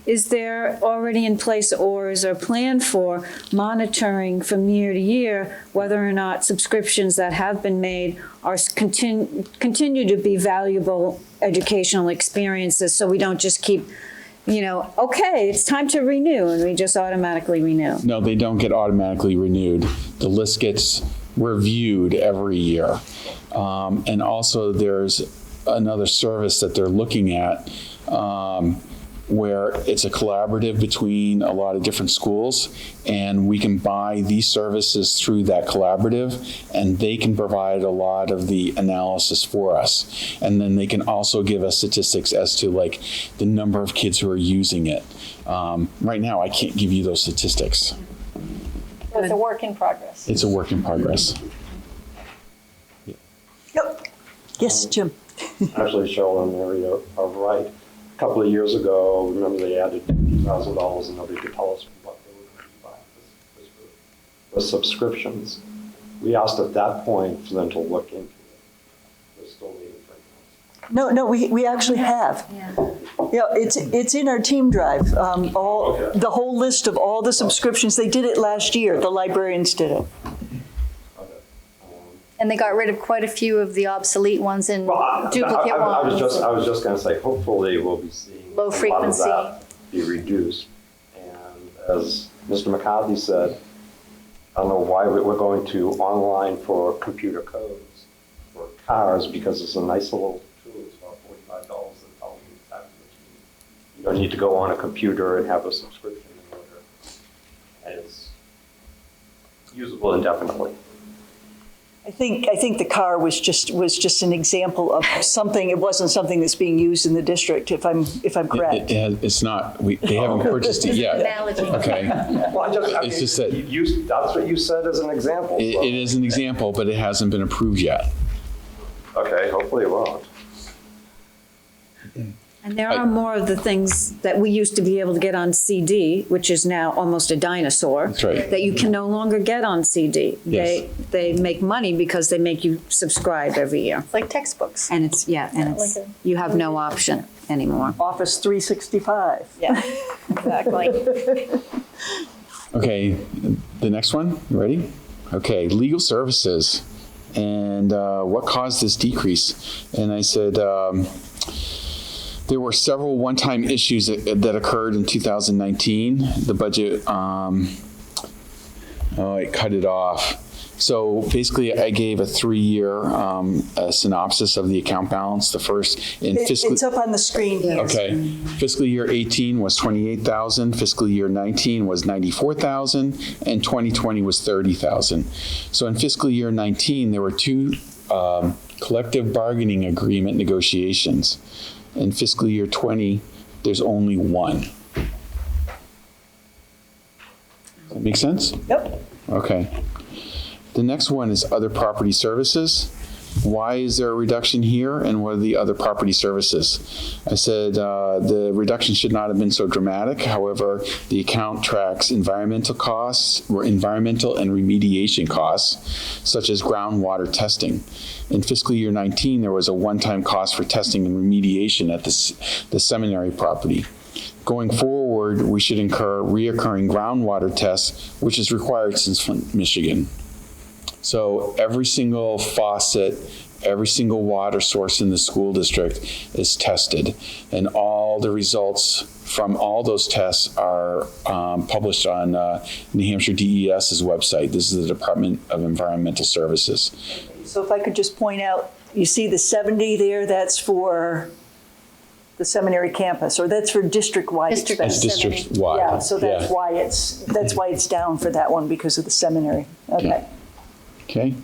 Speaker 4: Is there already in place, or is there a plan for monitoring from year to year whether or not subscriptions that have been made are continue to be valuable educational experiences, so we don't just keep, okay, it's time to renew, and we just automatically renew?
Speaker 2: No, they don't get automatically renewed. The list gets reviewed every year. And also there's another service that they're looking at where it's a collaborative between a lot of different schools, and we can buy these services through that collaborative, and they can provide a lot of the analysis for us. And then they can also give us statistics as to like the number of kids who are using it. Right now, I can't give you those statistics.
Speaker 5: So it's a work in progress.
Speaker 2: It's a work in progress.
Speaker 1: Yep. Yes, Jim.
Speaker 8: Actually, Cheryl and Mary are right. A couple of years ago, remember they added $50,000 and nobody could tell us what they were going to buy. This was subscriptions. We asked at that point for them to look into it. They're still waiting for it.
Speaker 1: No, we actually have. Yeah, it's in our team drive. The whole list of all the subscriptions. They did it last year. The librarians did it.
Speaker 5: And they got rid of quite a few of the obsolete ones and duplicate
Speaker 8: I
Speaker 5: ones.
Speaker 8: was just going to say, hopefully we'll be seeing
Speaker 5: Low frequency.
Speaker 8: a lot of that be reduced. And as Mr. McCarthy said, I don't know why we're going to online for computer codes for cars, because it's a nice little tool. It's about $45 that tells you exactly what you need. You don't need to go on a computer and have a subscription in order. And it's usable indefinitely.
Speaker 1: I think the car was just an example of something. It wasn't something that's being used in the district. If I'm correct.
Speaker 2: It's not. They haven't purchased it yet.
Speaker 5: Analogy.
Speaker 2: Okay.
Speaker 8: Well,
Speaker 2: It's just that
Speaker 8: that's what you said as an example. so-
Speaker 2: it is an example, but it hasn't been approved yet.
Speaker 8: Okay, hopefully it won't.
Speaker 4: And there are more of the things that we used to be able to get on CD, which is now almost a dinosaur.
Speaker 2: That's right.
Speaker 4: That you can no longer get on CD.
Speaker 2: Yes.
Speaker 4: They make money because they make you subscribe every year.
Speaker 5: It's like textbooks.
Speaker 4: And it's, you have no option anymore.
Speaker 1: Office 365.
Speaker 5: Yeah, exactly.
Speaker 2: Okay, the next one. You ready? Okay, legal services, and what caused this decrease? And I said. There were several one-time issues that occurred in 2019. The budget, it cut it off. So basically, I gave a 3-year synopsis of the account balance. The first in fiscal.
Speaker 1: It's up on the screen here.
Speaker 2: Okay. Fiscal year 18 was 28,000. Fiscal year 19 was 94,000, and 2020 was 30,000. So in fiscal year 19, there were 2 collective bargaining agreement negotiations. In fiscal year 20, there's only 1. Does that make sense?
Speaker 1: Yep.
Speaker 2: Okay. The next one is other property services. Why is there a reduction here, and what are the other property services? I said the reduction should not have been so dramatic. However, the account tracks environmental costs, or environmental and remediation costs, such as groundwater testing. In fiscal year 19, there was a one-time cost for testing and remediation at the seminary property. Going forward, we should incur reoccurring groundwater tests, which is required since Flint, Michigan. So every single faucet, every single water source in the school district is tested, and all the results from all those tests are published on New Hampshire DES's website. This is the Department of Environmental Services.
Speaker 1: So if I could just point out, you see the 70 there, that's for the seminary campus, or that's for district-wide
Speaker 5: District.
Speaker 1: expenses.
Speaker 2: That's district-wide.
Speaker 1: Yeah, so that's
Speaker 2: Yeah.
Speaker 1: why it's down for that one, because of the seminary. Okay.
Speaker 2: Okay.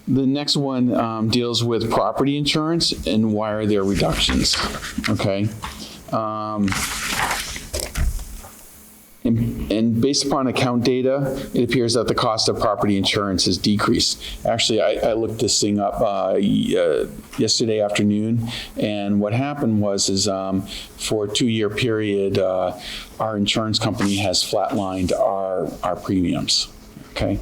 Speaker 2: The next one deals with property insurance and why are there reductions? Okay. And based upon account data, it appears that the cost of property insurance has decreased. Actually, I looked this thing up yesterday afternoon, and what happened was for a 2-year period, our insurance company has flatlined our premiums. Okay.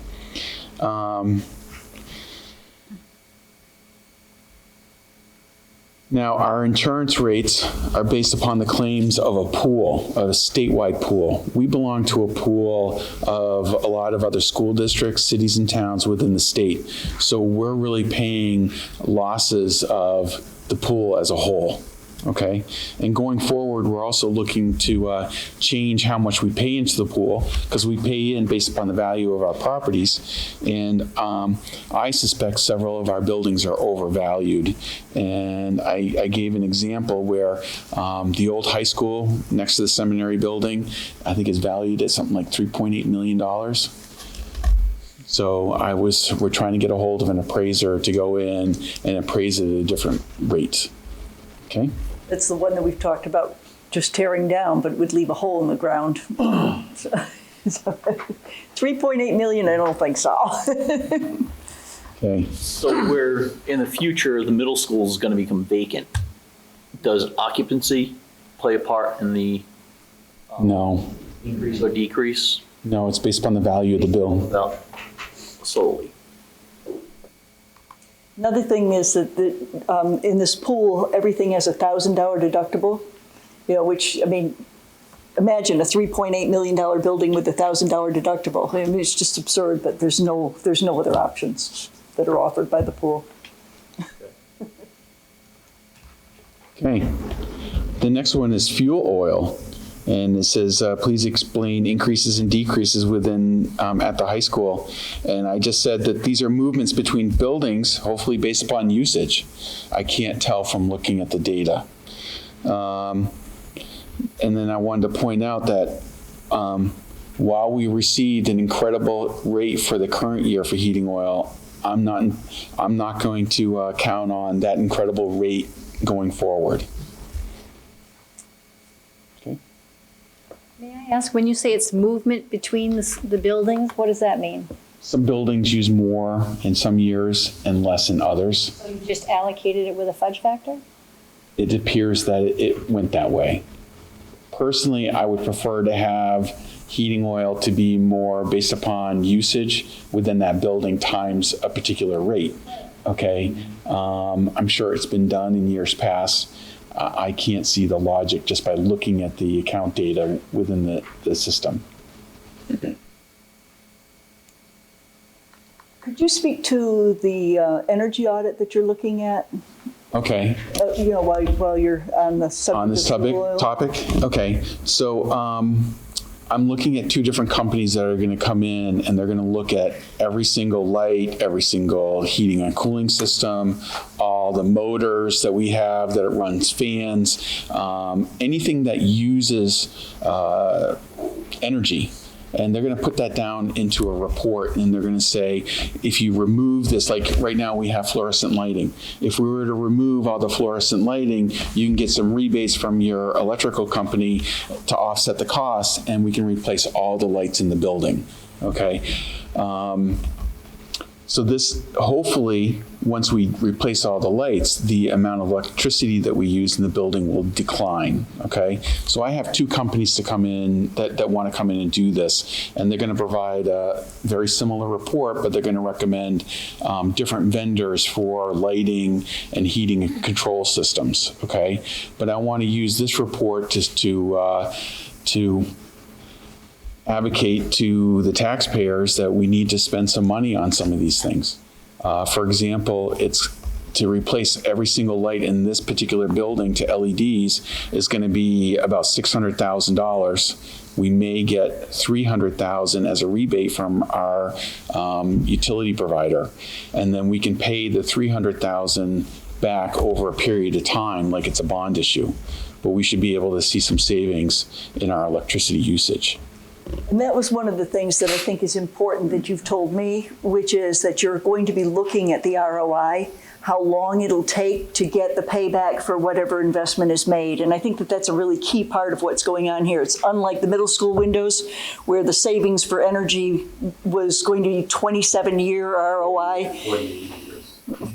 Speaker 2: Now, our insurance rates are based upon the claims of a pool, a statewide pool. We belong to a pool of a lot of other school districts, cities, and towns within the state. So we're really paying losses of the pool as a whole. Okay, and going forward, we're also looking to change how much we pay into the pool, because we pay in based upon the value of our properties, and I suspect several of our buildings are overvalued. And I gave an example where the old high school next to the seminary building, I think is valued at something like $3.8 million. So we're trying to get a hold of an appraiser to go in and appraise it at a different rate. Okay.
Speaker 1: That's the one that we've talked about just tearing down, but it would leave a hole in the ground. So 3.8 million, I don't think so.
Speaker 2: Okay.
Speaker 6: So where in the future, the middle school is going to become vacant, does occupancy play a part in the
Speaker 2: No.
Speaker 6: increase or decrease?
Speaker 2: No, it's based upon the value of the bill.
Speaker 6: No, solely.
Speaker 1: Another thing is that in this pool, everything has a $1,000 deductible, which, I mean, imagine a $3.8 million building with a $1,000 deductible. I mean, it's just absurd, but there's no other options that are offered by the pool.
Speaker 2: Okay. The next one is fuel oil. And it says, please explain increases and decreases within at the high school. And I just said that these are movements between buildings, hopefully based upon usage. I can't tell from looking at the data. And then I wanted to point out that while we received an incredible rate for the current year for heating oil, I'm not going to count on that incredible rate going forward.
Speaker 5: May I ask, when you say it's movement between the buildings, what does that mean?
Speaker 2: Some buildings use more in some years and less in others.
Speaker 5: So you just allocated it with a fudge factor?
Speaker 2: It appears that it went that way. Personally, I would prefer to have heating oil to be more based upon usage within that building times a particular rate. Okay, I'm sure it's been done in years past. I can't see the logic just by looking at the account data within the system.
Speaker 1: Could you speak to the energy audit that you're looking at?
Speaker 2: Okay.
Speaker 1: While you're on the subject
Speaker 2: On this
Speaker 1: of fuel oil?
Speaker 2: topic? Okay. So I'm looking at two different companies that are going to come in, and they're going to look at every single light, every single heating and cooling system, all the motors that we have that it runs fans, anything that uses energy. And they're going to put that down into a report, and they're going to say, if you remove this, like right now we have fluorescent lighting. If we were to remove all the fluorescent lighting, you can get some rebates from your electrical company to offset the cost, and we can replace all the lights in the building, okay? So this, hopefully, once we replace all the lights, the amount of electricity that we use in the building will decline, okay? So I have two companies to come in that want to come in and do this, and they're going to provide a very similar report, but they're going to recommend different vendors for lighting and heating and control systems, okay? But I want to use this report to advocate to the taxpayers that we need to spend some money on some of these things. For example, it's to replace every single light in this particular building to LEDs is going to be about $600,000. We may get $300,000 as a rebate from our utility provider, and then we can pay the $300,000 back over a period of time like it's a bond issue. But we should be able to see some savings in our electricity usage.
Speaker 1: And that was one of the things that I think is important that you've told me, which is that you're going to be looking at the ROI, how long it'll take to get the payback for whatever investment is made. And I think that that's a really key part of what's going on here. It's unlike the middle school windows, where the savings for energy was going to be 27-year ROI.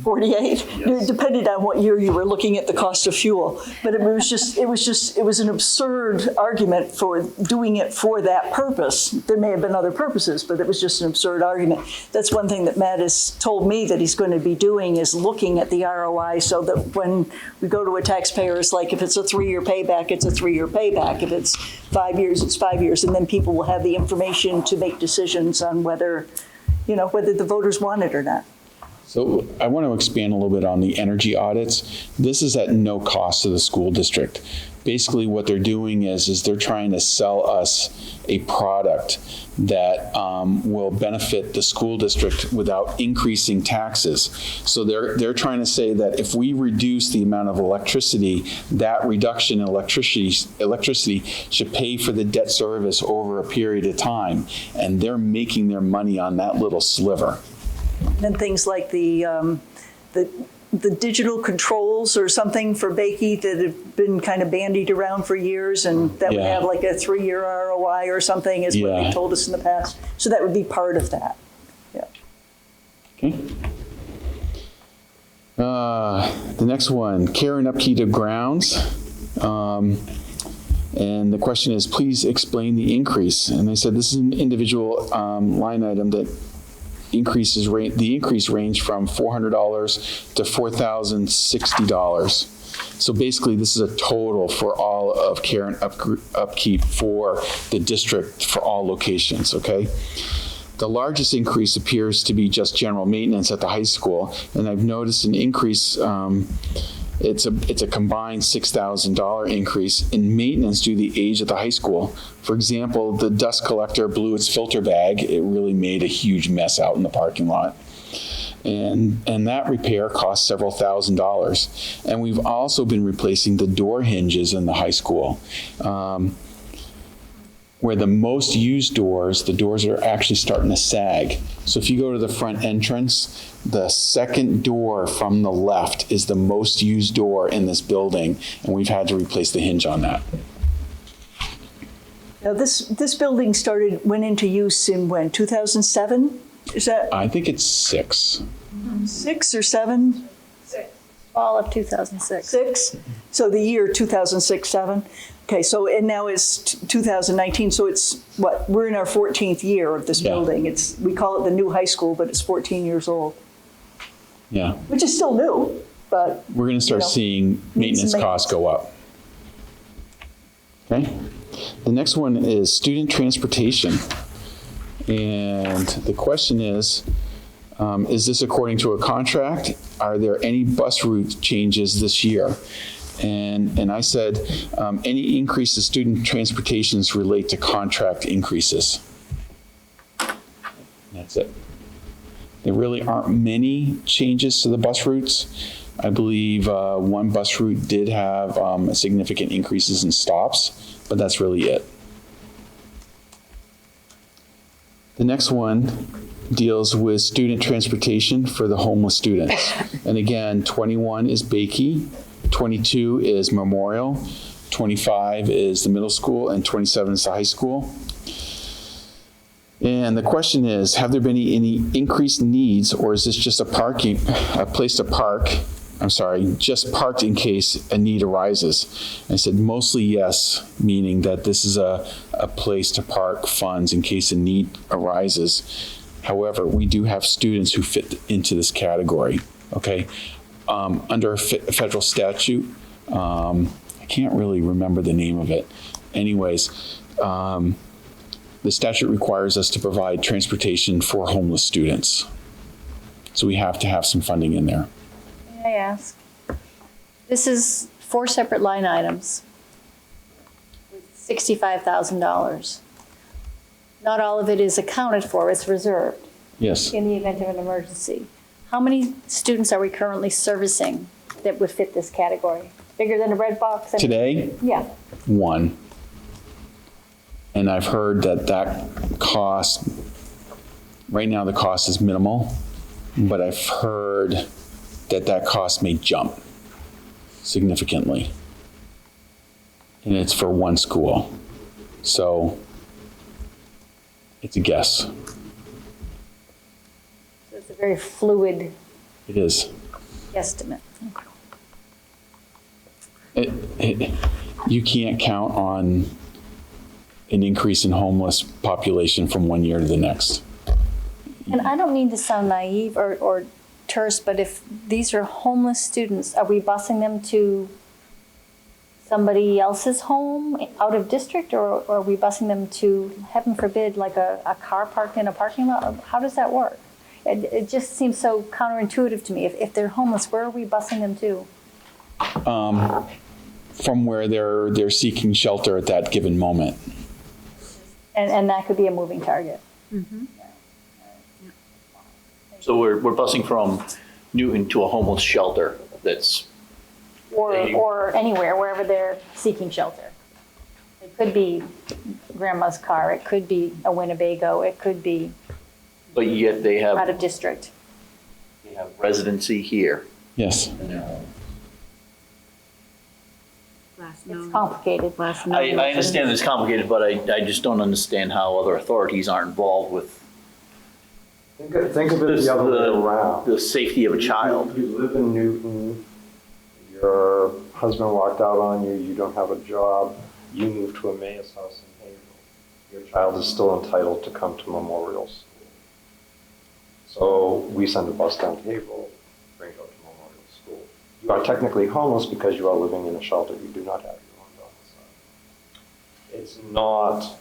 Speaker 1: 48? Yes. It depended on what year you were looking at the cost of fuel. But it was an absurd argument for doing it for that purpose. There may have been other purposes, but it was just an absurd argument. That's one thing that Matt has told me that he's going to be doing, is looking at the ROI, so that when we go to a taxpayer, it's like, if it's a 3-year payback, it's a 3-year payback. If it's 5 years, it's 5 years. And then people will have the information to make decisions on whether the voters want it or not.
Speaker 2: So I want to expand a little bit on the energy audits. This is at no cost to the school district. Basically what they're doing is they're trying to sell us a product that will benefit the school district without increasing taxes. So they're trying to say that if we reduce the amount of electricity, that reduction in electricity should pay for the debt service over a period of time. And they're making their money on that little sliver.
Speaker 1: And things like the digital controls or something for Bakey that have been kind of bandied around for years, and that would have like a 3-year ROI or something, is what they told us in the past. So that would be part of that. Yeah.
Speaker 2: Okay. The next one, care and upkeep of grounds. And the question is, please explain the increase. And they said this is an individual line item that the increase ranged from $400 to $4,060. So basically, this is a total for all of care and upkeep for the district for all locations, okay? The largest increase appears to be just general maintenance at the high school, and I've noticed an increase. It's a combined $6,000 increase in maintenance due to the age of the high school. For example, the dust collector blew its filter bag. It really made a huge mess out in the parking lot. And that repair cost several $1,000s. And we've also been replacing the door hinges in the high school. Where the most used doors, the doors are actually starting to sag. So if you go to the front entrance, the second door from the left is the most used door in this building, and we've had to replace the hinge on that.
Speaker 1: Now this building went into use in when, 2007? Is that?
Speaker 2: I think it's 6.
Speaker 1: 6 or 7?
Speaker 5: Fall of 2006.
Speaker 1: 6? So the year 2006-7? Okay, so, and now it's 2019, so it's, what, we're in our 14th year of this building. We call it the new high school, but it's 14 years old.
Speaker 2: Yeah.
Speaker 1: Which is still new, but.
Speaker 2: We're going to start seeing maintenance costs go up. Okay. The next one is student transportation. And the question is this according to a contract? Are there any bus route changes this year? And I said, any increase to student transportations relate to contract increases. That's it. There really aren't many changes to the bus routes. I believe one bus route did have significant increases in stops, but that's really it. The next one deals with student transportation for the homeless students. And again, 21 is Bakey, 22 is Memorial, 25 is the middle school, and 27 is the high school. And the question is, have there been any increased needs, or is this just a place to park? I'm sorry, just parked in case a need arises? And I said mostly yes, meaning that this is a place to park funds in case a need arises. However, we do have students who fit into this category, okay? Under a federal statute, I can't really remember the name of it. Anyways, the statute requires us to provide transportation for homeless students. So we have to have some funding in there.
Speaker 5: May I ask? This is 4 separate line items with $65,000. Not all of it is accounted for, it's reserved
Speaker 2: Yes.
Speaker 5: in the event of an emergency. How many students are we currently servicing that would fit this category? Bigger than a bread box?
Speaker 2: Today,
Speaker 5: Yeah.
Speaker 2: 1. And I've heard that cost, right now the cost is minimal, but I've heard that cost may jump significantly. And it's for one school. So it's a guess.
Speaker 5: So it's a very fluid
Speaker 2: It is.
Speaker 5: estimate.
Speaker 2: You can't count on an increase in homeless population from one year to the next.
Speaker 5: And I don't mean to sound naive or terse, but if these are homeless students, are we busing them to somebody else's home out of district, or are we busing them to, heaven forbid, like a car parked in a parking lot? How does that work? It just seems so counterintuitive to me. If they're homeless, where are we busing them to?
Speaker 2: From where they're seeking shelter at that given moment.
Speaker 5: And that could be a moving target.
Speaker 6: So we're busing from Newton to a homeless shelter that's,
Speaker 5: Or anywhere, wherever they're seeking shelter. It could be grandma's car, it could be a Winnebago, it could be
Speaker 6: but yet they
Speaker 5: out
Speaker 6: have
Speaker 5: of district.
Speaker 6: residency here.
Speaker 2: Yes.
Speaker 5: It's complicated.
Speaker 6: I understand it's complicated, but I just don't understand how other authorities aren't involved with
Speaker 8: Think of it the other way around.
Speaker 6: the safety of a child.
Speaker 8: You live in Newton, your husband walked out on you, you don't have a job, you move to a mayor's house in Haverhill. Your child is still entitled to come to Memorial School. So we send a bus down to Haverhill, bring it up to Memorial School. You are technically homeless because you are living in a shelter. You do not have your own domicile. It's not,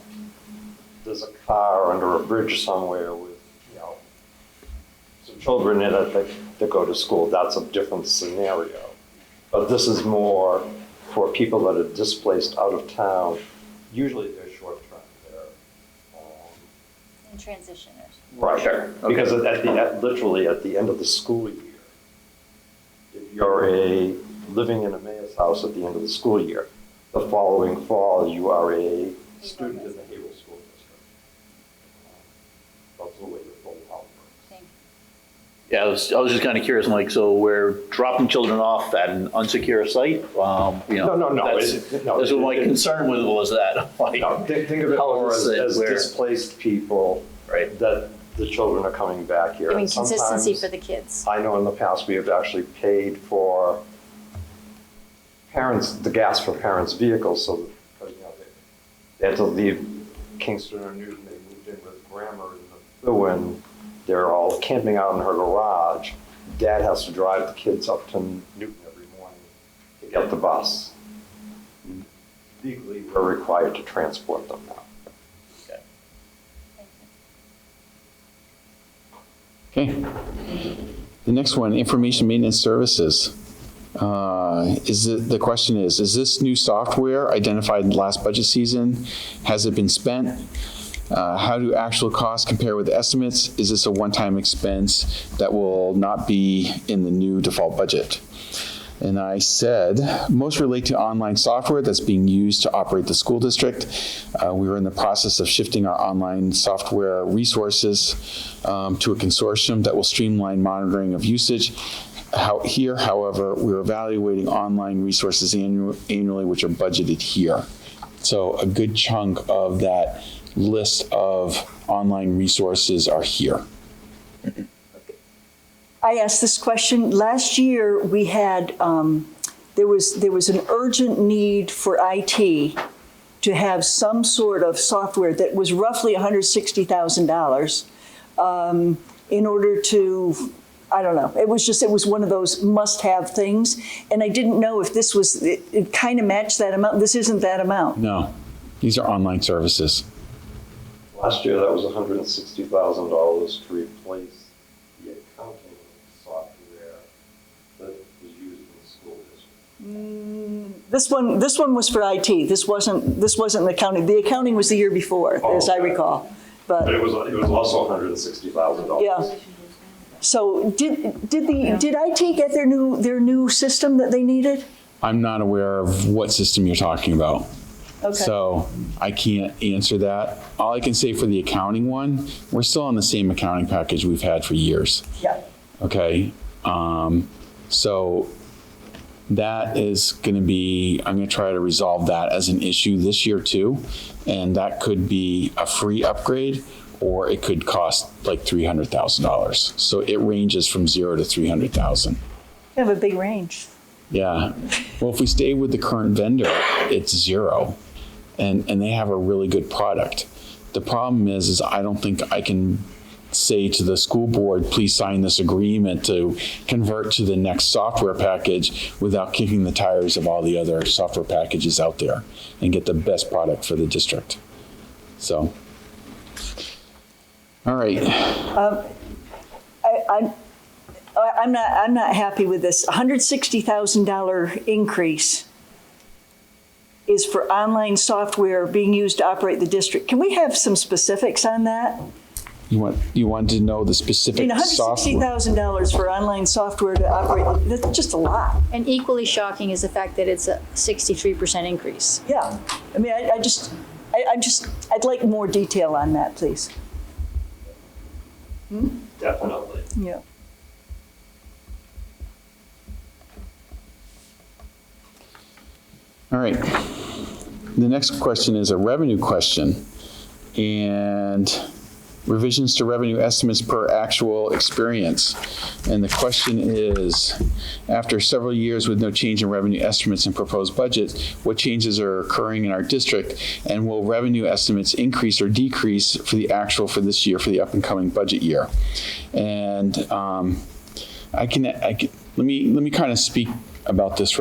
Speaker 8: there's a car under a bridge somewhere with, some children in it that go to school. That's a different scenario. But this is more for people that are displaced out of town. Usually they're short-term. They're
Speaker 5: And transitioners.
Speaker 8: right.
Speaker 6: Sure. Okay.
Speaker 8: Because literally at the end of the school year, if you're living in a mayor's house at the end of the school year, the following fall you are a student in the Haverhill School District. That's the way the full health works.
Speaker 6: Yeah, I was just kind of curious, I'm like, so we're dropping children off at an unsecure site?
Speaker 8: No.
Speaker 6: That's what my concern with was that. Like,
Speaker 8: No, think of it
Speaker 6: how
Speaker 8: more
Speaker 6: is it
Speaker 8: as
Speaker 6: where-
Speaker 8: displaced people,
Speaker 6: Right.
Speaker 8: that the children are coming back here.
Speaker 5: I mean,
Speaker 8: And
Speaker 5: consistency
Speaker 8: sometimes,
Speaker 5: for the kids.
Speaker 8: I know in the past, we have actually paid for the gas for parents' vehicles, so that, they had to leave Kingston or Newton, they moved in with Grammar in the when they're all camping out in her garage. Dad has to drive the kids up to Newton every morning to get the bus. Legally, we're required to transport them now.
Speaker 2: Okay. The next one, information maintenance services. The question is this new software identified last budget season? Has it been spent? How do actual costs compare with estimates? Is this a one-time expense that will not be in the new default budget? And I said, most relate to online software that's being used to operate the school district. We were in the process of shifting our online software resources to a consortium that will streamline monitoring of usage. Here, however, we're evaluating online resources annually, which are budgeted here. So a good chunk of that list of online resources are here.
Speaker 1: I asked this question, last year we had, there was an urgent need for IT to have some sort of software that was roughly $160,000 in order to, I don't know, it was one of those must-have things. And I didn't know if this was, it kind of matched that amount. This isn't that amount.
Speaker 2: No, these are online services.
Speaker 8: Last year, that was $160,000 to replace the accounting software that was used in the school district.
Speaker 1: This one was for IT. This wasn't the accounting. The accounting was the year before, as I recall.
Speaker 8: But it was also $160,000.
Speaker 1: Yeah. So did IT get their new system that they needed?
Speaker 2: I'm not aware of what system you're talking about.
Speaker 1: Okay.
Speaker 2: So I can't answer that. All I can say for the accounting one, we're still on the same accounting package we've had for years.
Speaker 1: Yeah.
Speaker 2: Okay. So that is going to be, I'm going to try to resolve that as an issue this year too. And that could be a free upgrade, or it could cost like $300,000. So it ranges from 0 to 300,000.
Speaker 1: You have a big range.
Speaker 2: Yeah. Well, if we stay with the current vendor, it's 0. And they have a really good product. The problem is I don't think I can say to the school board, please sign this agreement to convert to the next software package without kicking the tires of all the other software packages out there and get the best product for the district. So, all right.
Speaker 1: I'm not happy with this. $160,000 increase is for online software being used to operate the district. Can we have some specifics on that?
Speaker 2: You want to know the specific software?
Speaker 1: $160,000 for online software to operate, that's just a lot.
Speaker 5: And equally shocking is the fact that it's a 63% increase.
Speaker 1: Yeah. I mean, I'd like more detail on that, please.
Speaker 8: Definitely.
Speaker 1: Yeah.
Speaker 2: All right. The next question is a revenue question. And revisions to revenue estimates per actual experience. And the question is, after several years with no change in revenue estimates and proposed budget, what changes are occurring in our district? And will revenue estimates increase or decrease for the actual for this year, for the up and coming budget year? And let me kind of speak about this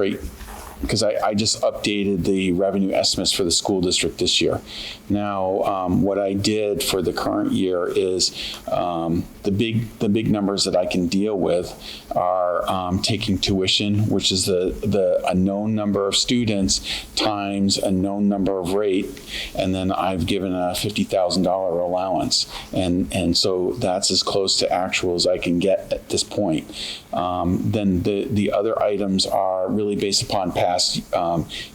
Speaker 2: because I just updated the revenue estimates for the school district this year. Now, what I did for the current year is the big numbers that I can deal with are taking tuition, which is a known number of students times a known number of rate, and then I've given a $50,000 allowance, and so that's as close to actual as I can get at this point. Then the other items are really based upon past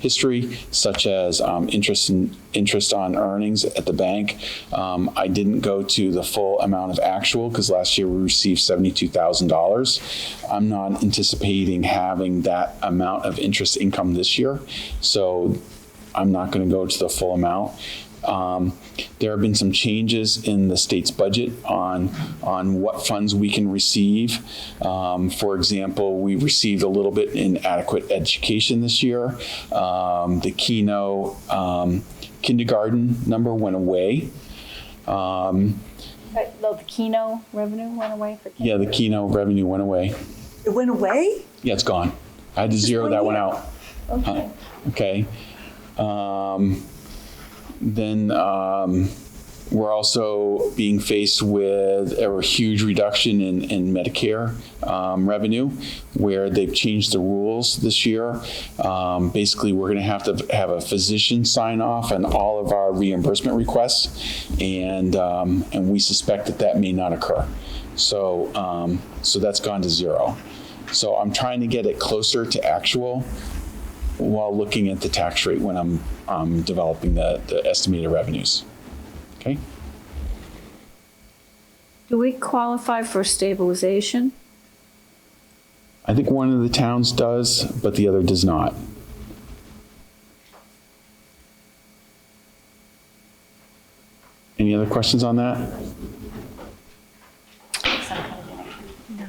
Speaker 2: history, such as interest on earnings at the bank. I didn't go to the full amount of actual because last year we received $72,000. I'm not anticipating having that amount of interest income this year, so I'm not going to go to the full amount. There have been some changes in the state's budget on what funds we can receive. For example, we received a little bit in adequate education this year. The Keno kindergarten number went away.
Speaker 5: The Keno revenue went away for
Speaker 2: Yeah, the Keno revenue went away.
Speaker 1: It went away?
Speaker 2: Yeah, it's gone. I had to zero that one out.
Speaker 1: Okay.
Speaker 2: Okay. Then We're also being faced with a huge reduction in Medicare revenue, where they've changed the rules this year. Basically, we're going to have a physician sign off on all of our reimbursement requests, and we suspect that may not occur. So that's gone to zero. So I'm trying to get it closer to actual while looking at the tax rate when I'm developing the estimated revenues. Okay.
Speaker 4: Do we qualify for stabilization?
Speaker 2: I think one of the towns does, but the other does not. Any other questions on that?
Speaker 5: No.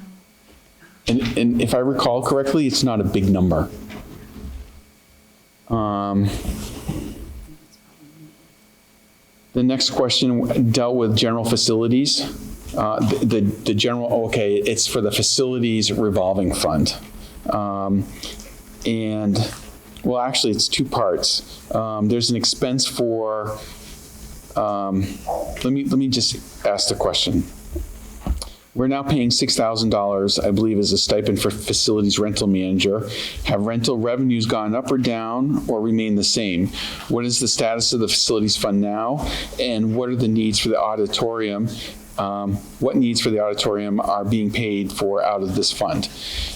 Speaker 2: And if I recall correctly, it's not a big number. The next question dealt with general facilities. The general, okay, it's for the facilities revolving fund. And, well, actually, it's two parts. There's an expense for, let me just ask the question. We're now paying $6,000, I believe, as a stipend for facilities rental manager. Have rental revenues gone up or down or remain the same? What is the status of the facilities fund now? And what are the needs for the auditorium? What needs for the auditorium are being paid for out of this fund?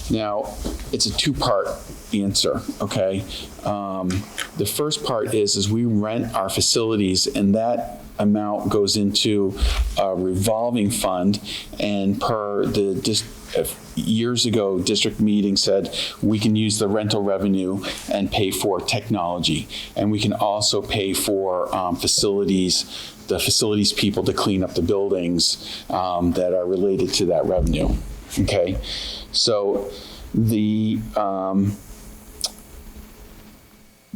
Speaker 2: Now, it's a two-part answer, okay? The first part is we rent our facilities, and that amount goes into a revolving fund, and per the years ago district meeting said we can use the rental revenue and pay for technology, and we can also pay for the facilities people to clean up the buildings that are related to that revenue. Okay, so the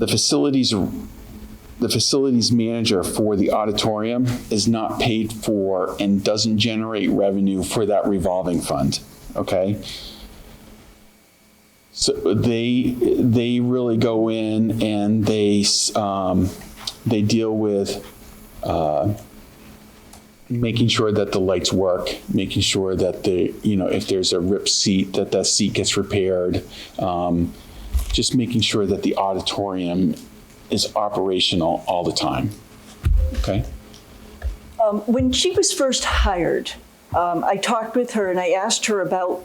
Speaker 2: facilities manager for the auditorium is not paid for and doesn't generate revenue for that revolving fund, okay? So they really go in and they deal with making sure that the lights work, making sure that if there's a ripped seat, that seat gets repaired, just making sure that the auditorium is operational all the time. Okay?
Speaker 1: When she was first hired, I talked with her and I asked her about,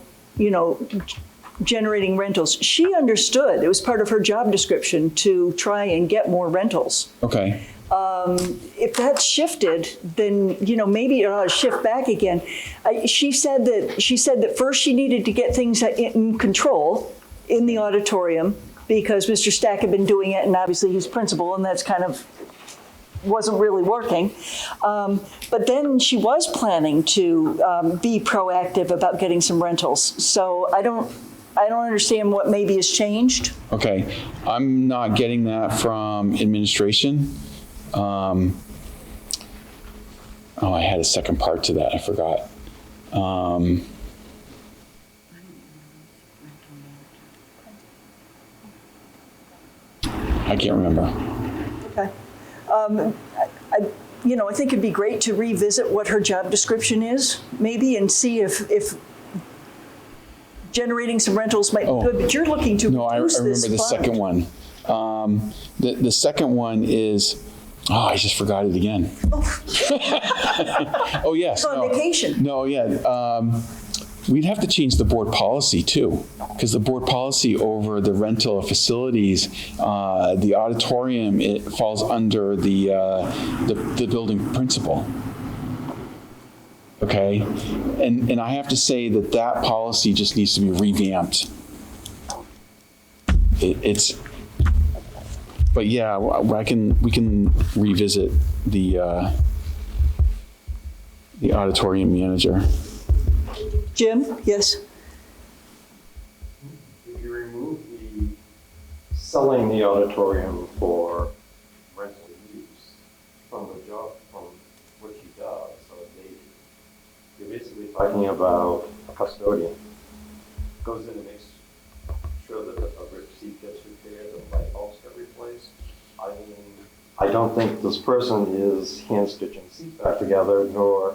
Speaker 1: generating rentals. She understood, it was part of her job description to try and get more rentals.
Speaker 2: Okay.
Speaker 1: If that's shifted, then, maybe it ought to shift back again. She said that first she needed to get things in control in the auditorium, because Mr. Stack had been doing it, and obviously he's principal, and that's kind of wasn't really working. But then she was planning to be proactive about getting some rentals. So I don't understand what maybe has changed.
Speaker 2: Okay, I'm not getting that from administration. I had a second part to that, I forgot. I can't remember.
Speaker 1: Okay. I think it'd be great to revisit what her job description is, maybe, and see if generating some rentals might be good. But you're looking to reduce this
Speaker 2: remember the second one. The second one is, I just forgot it again. Oh, yes.
Speaker 1: It's on vacation.
Speaker 2: No, yeah. We'd have to change the board policy too, because the board policy over the rental of facilities, the auditorium, it falls under the building principal. Okay, and I have to say that policy just needs to be revamped. But yeah, we can revisit the auditorium manager.
Speaker 1: Jim, yes?
Speaker 8: If you remove the selling the auditorium for rental use from the job, from what she does, so you're basically talking about a custodian. Goes in and makes sure that a rip seat gets repaired, the light bulbs get replaced. I mean, I don't think this person is hand stitching seats back together nor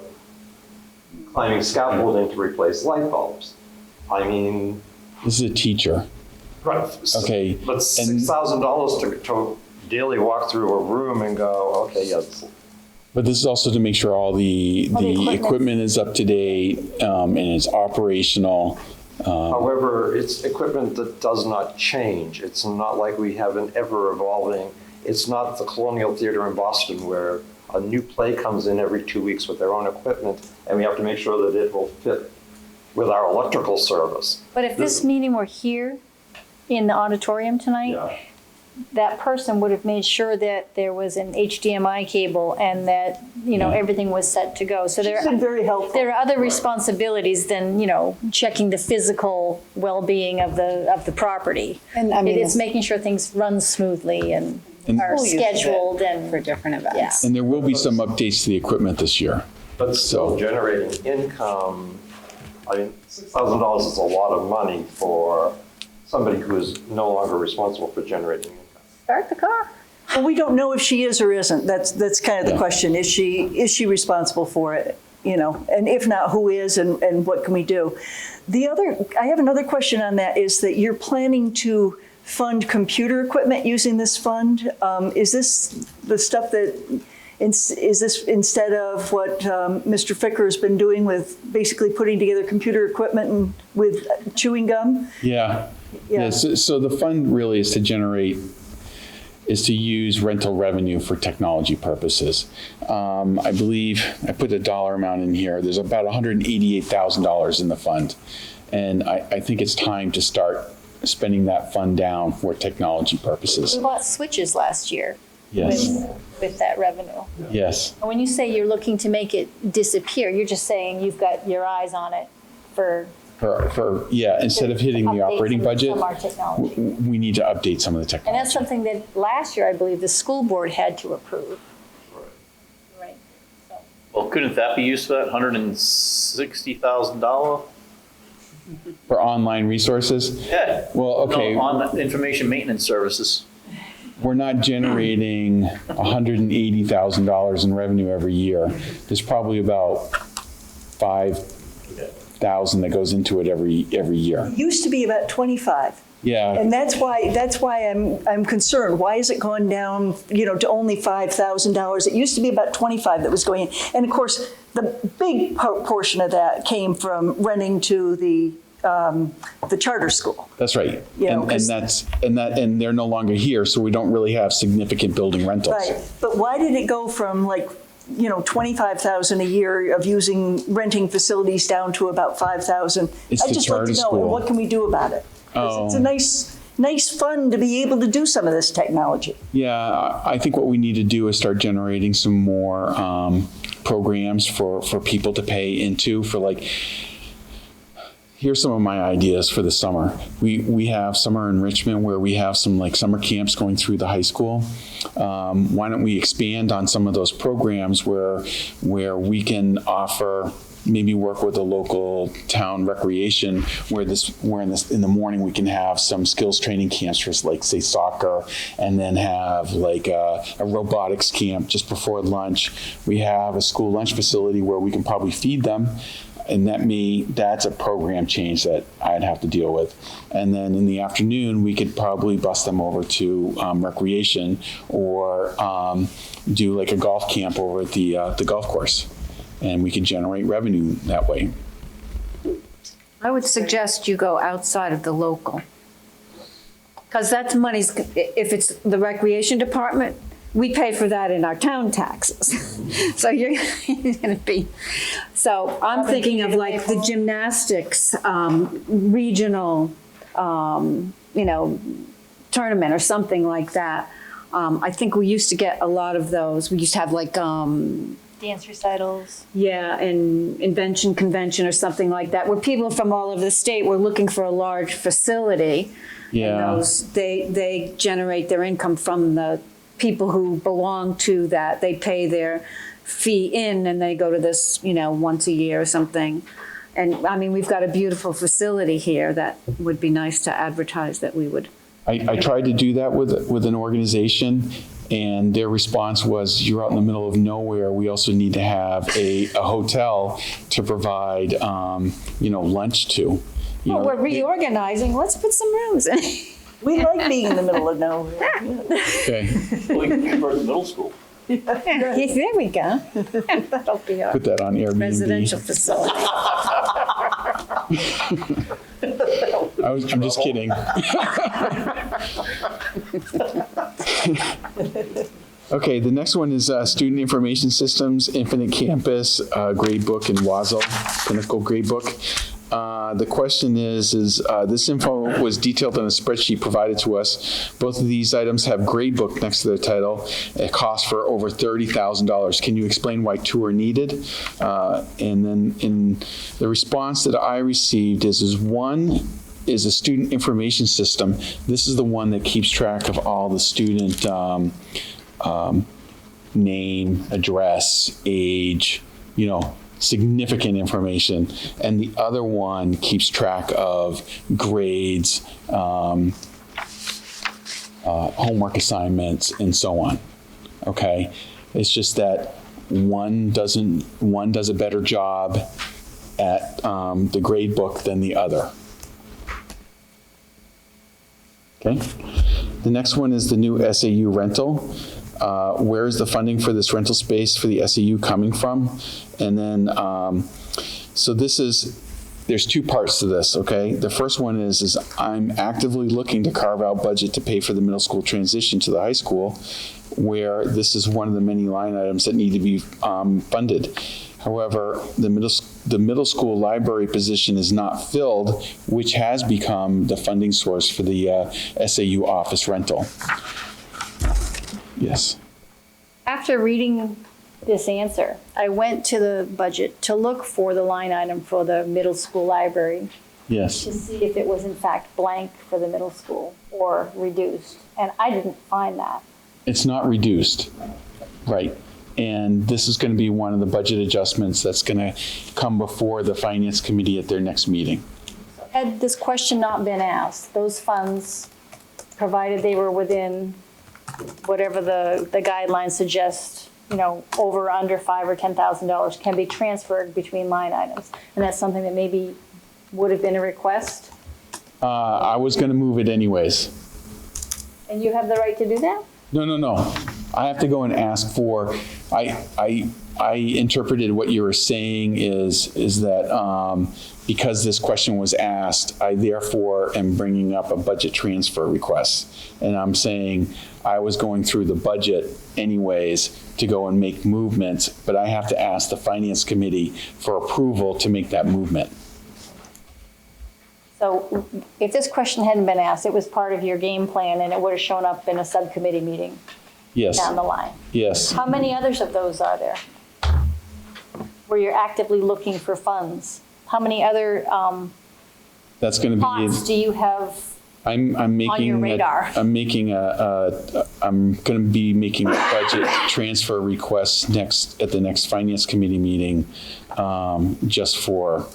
Speaker 8: climbing scaffolding to replace light bulbs. I mean,
Speaker 2: This is a teacher.
Speaker 8: right.
Speaker 2: Okay,
Speaker 8: But
Speaker 2: and-
Speaker 8: $6,000 to daily walk through a room and go, okay, yes.
Speaker 2: But this is also to make sure all the equipment is up to date, and it's operational.
Speaker 8: However, it's equipment that does not change. It's not like we have an ever-evolving, it's not the Colonial Theater in Boston where a new play comes in every 2 weeks with their own equipment, and we have to make sure that it will fit with our electrical service.
Speaker 5: But if this meeting were here in the auditorium tonight,
Speaker 8: Yeah.
Speaker 5: that person would have made sure that there was an HDMI cable and that,
Speaker 2: Yeah.
Speaker 5: everything was set to go. So
Speaker 1: She's been very helpful.
Speaker 5: there are other responsibilities than, checking the physical well-being of the property.
Speaker 7: And I mean,
Speaker 5: It's making sure things run smoothly and
Speaker 2: And-
Speaker 5: are
Speaker 1: Full use of it.
Speaker 5: scheduled and,
Speaker 7: for different events.
Speaker 2: And there will be some updates to the equipment this year.
Speaker 8: But still
Speaker 2: So-
Speaker 8: generating income, I mean, $6,000 is a lot of money for somebody who is no longer responsible for generating income.
Speaker 5: start the car.
Speaker 1: Well, we don't know if she is or isn't. That's kind of the
Speaker 2: Yeah.
Speaker 1: question. Is she responsible for it? And if not, who is and what can we do? I have another question on that is that you're planning to fund computer equipment using this fund. Is this the stuff that, is this instead of what Mr. Ficker has been doing with basically putting together computer equipment and with chewing gum?
Speaker 2: Yeah.
Speaker 1: Yeah.
Speaker 2: So the fund really is to use rental revenue for technology purposes. I believe I put a dollar amount in here. There's about $188,000 in the fund. And I think it's time to start spending that fund down for technology purposes.
Speaker 5: We bought switches last year.
Speaker 2: Yes.
Speaker 5: With that revenue.
Speaker 2: Yes.
Speaker 5: And when you say you're looking to make it disappear, you're just saying you've got your eyes on it for
Speaker 2: Instead of hitting the
Speaker 5: updates
Speaker 2: operating
Speaker 5: in
Speaker 2: budget,
Speaker 5: Some of our technology.
Speaker 2: we need to update some of the
Speaker 5: And
Speaker 2: technology.
Speaker 5: that's something that last year, I believe, the school board had to approve. Right. So,
Speaker 6: Well, couldn't that be used for that $160,000?
Speaker 2: For online resources,
Speaker 6: Yeah.
Speaker 2: well, okay.
Speaker 6: No, on the information maintenance services.
Speaker 2: We're not generating $180,000 in revenue every year. There's probably about 5,000 that goes into it every year.
Speaker 1: It used to be about 25.
Speaker 2: Yeah,
Speaker 1: And that's why I'm concerned. Why has it gone down, to only $5,000? It used to be about 25 that was going in. And of course, the big portion of that came from renting to the charter school.
Speaker 2: that's right.
Speaker 1: You know,
Speaker 2: And
Speaker 1: 'cause-
Speaker 2: and they're no longer here, so we don't really have significant building rentals.
Speaker 1: Right. But why did it go from 25,000 a year of renting facilities down to about 5,000?
Speaker 2: It's the
Speaker 1: I'd just like
Speaker 2: charter
Speaker 1: to know, and
Speaker 2: school.
Speaker 1: what can we do about it? 'Cause it's a
Speaker 2: Oh.
Speaker 1: nice fun to be able to do some of this technology.
Speaker 2: Yeah, I think what we need to do is start generating some more programs for people to pay into for here's some of my ideas for the summer. We have summer enrichment where we have some summer camps going through the high school. Why don't we expand on some of those programs where we can offer, maybe work with a local town recreation where in the morning we can have some skills training camps for say soccer, and then have a robotics camp just before lunch. We have a school lunch facility where we can probably feed them. And that's a program change that I'd have to deal with. And then in the afternoon, we could probably bus them over to recreation or do a golf camp over at the golf course. And we could generate revenue that way.
Speaker 4: I would suggest you go outside of the local. Because that's money's, if it's the recreation department, we pay for that in our town taxes. So you're gonna be, so I'm thinking of the gymnastics, regional, tournament or something like that. I think we used to get a lot of those. We used to have
Speaker 5: dance recitals.
Speaker 4: yeah, an invention convention or something like that, where people from all over the state were looking for a large facility.
Speaker 2: Yeah.
Speaker 4: And they generate their income from the people who belong to that. They pay their fee in and they go to this, once a year or something. And I mean, we've got a beautiful facility here that would be nice to advertise that we would.
Speaker 2: I tried to do that with an organization, And their response was, you're out in the middle of nowhere. We also need to have a hotel to provide, lunch to.
Speaker 4: Well, we're reorganizing, let's put some rooms in.
Speaker 1: We like being in the middle of nowhere.
Speaker 2: Okay,
Speaker 6: Well, you can convert the middle school.
Speaker 4: There we go. That'll be our
Speaker 2: put that on Airbnb.
Speaker 4: residential facility.
Speaker 2: I'm just kidding. Okay, the next one is Student Information Systems, Infinite Campus, Gradebook, and Wazel, Pinnacle Gradebook. The question is this info was detailed on a spreadsheet provided to us. Both of these items have gradebook next to their title. It costs for over $30,000. Can you explain why two are needed? And then in the response that I received is one is a student information system. This is the one that keeps track of all the student name, address, age, significant information. And the other one keeps track of grades, homework assignments, and so on. Okay? It's just that one does a better job at the grade book than the other. Okay? The next one is the new SAU rental. Where is the funding for this rental space for the SAU coming from? And then, so there's two parts to this, okay? The first one is I'm actively looking to carve out budget to pay for the middle school transition to the high school, where this is one of the many line items that need to be funded. However, the middle school library position is not filled, which has become the funding source for the SAU office rental. Yes.
Speaker 5: After reading this answer, I went to the budget to look for the line item for the middle school library
Speaker 2: Yes.
Speaker 5: to see if it was in fact blank for the middle school or reduced, and I didn't find that.
Speaker 2: It's not reduced, right? And this is going to be one of the budget adjustments that's going to come before the Finance Committee at their next meeting.
Speaker 5: Had this question not been asked, those funds, provided they were within whatever the guidelines suggest, over or under $5,000 or $10,000, can be transferred between line items. And that's something that maybe would have been a request.
Speaker 2: I was going to move it anyways.
Speaker 5: And you have the right to do that?
Speaker 2: No. I have to go and ask for, I interpreted what you were saying is that because this question was asked, I therefore am bringing up a budget transfer request. And I'm saying I was going through the budget anyways to go and make movements, but I have to ask the Finance Committee for approval to make that movement.
Speaker 5: So if this question hadn't been asked, it was part of your game plan and it would have shown up in a subcommittee meeting
Speaker 2: Yes.
Speaker 5: down the line.
Speaker 2: Yes.
Speaker 5: How many others of those are there where you're actively looking for funds? How many other
Speaker 2: That's going to
Speaker 5: pots
Speaker 2: be.
Speaker 5: do you have?
Speaker 2: I'm making.
Speaker 5: on your radar?
Speaker 2: I'm going to be making a budget transfer request at the next Finance Committee meeting, just for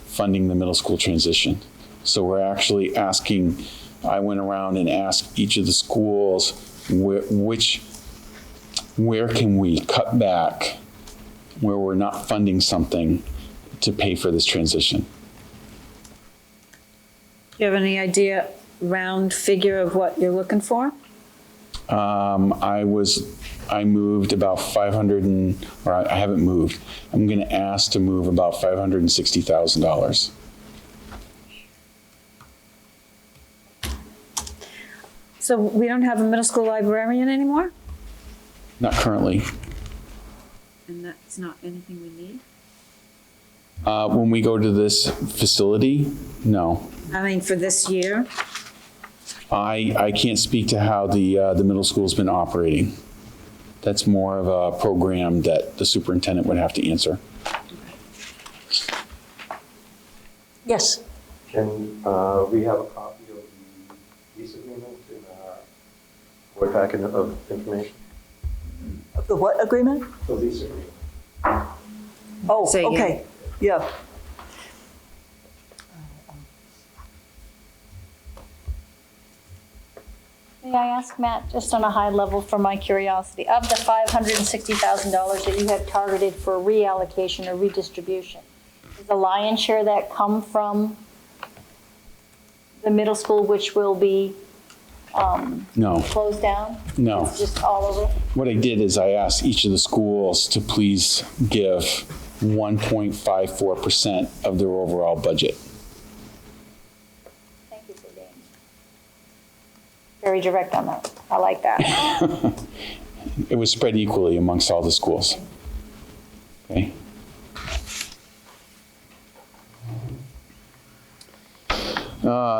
Speaker 2: funding the middle school transition. So we're actually asking. I went around and asked each of the schools where can we cut back where we're not funding something to pay for this transition.
Speaker 4: Do you have any idea, round figure of what you're looking for?
Speaker 2: I moved about I haven't moved. I'm going to ask to move about $560,000.
Speaker 4: So we don't have a middle school librarian anymore?
Speaker 2: Not currently.
Speaker 4: And that's not anything we need?
Speaker 2: When we go to this facility, no.
Speaker 4: I mean, for this year?
Speaker 2: I can't speak to how the middle school's been operating. That's more of a program that the superintendent would have to answer.
Speaker 1: Yes.
Speaker 8: Can we have a copy of the lease agreement in our board packet of information?
Speaker 1: The what agreement?
Speaker 8: The lease agreement.
Speaker 1: Oh,
Speaker 4: Say again.
Speaker 1: okay, yeah.
Speaker 5: May I ask, Matt, just on a high level for my curiosity, of the $560,000 that you have targeted for reallocation or redistribution, does the lion's share of that come from the middle school, which will be
Speaker 2: No,
Speaker 5: closed down?
Speaker 2: no.
Speaker 5: It's just all over?
Speaker 2: What I did is I asked each of the schools to please give 1.54% of their overall budget.
Speaker 5: Thank you for being very direct on that. I like that.
Speaker 2: It was spread equally amongst all the schools. Okay?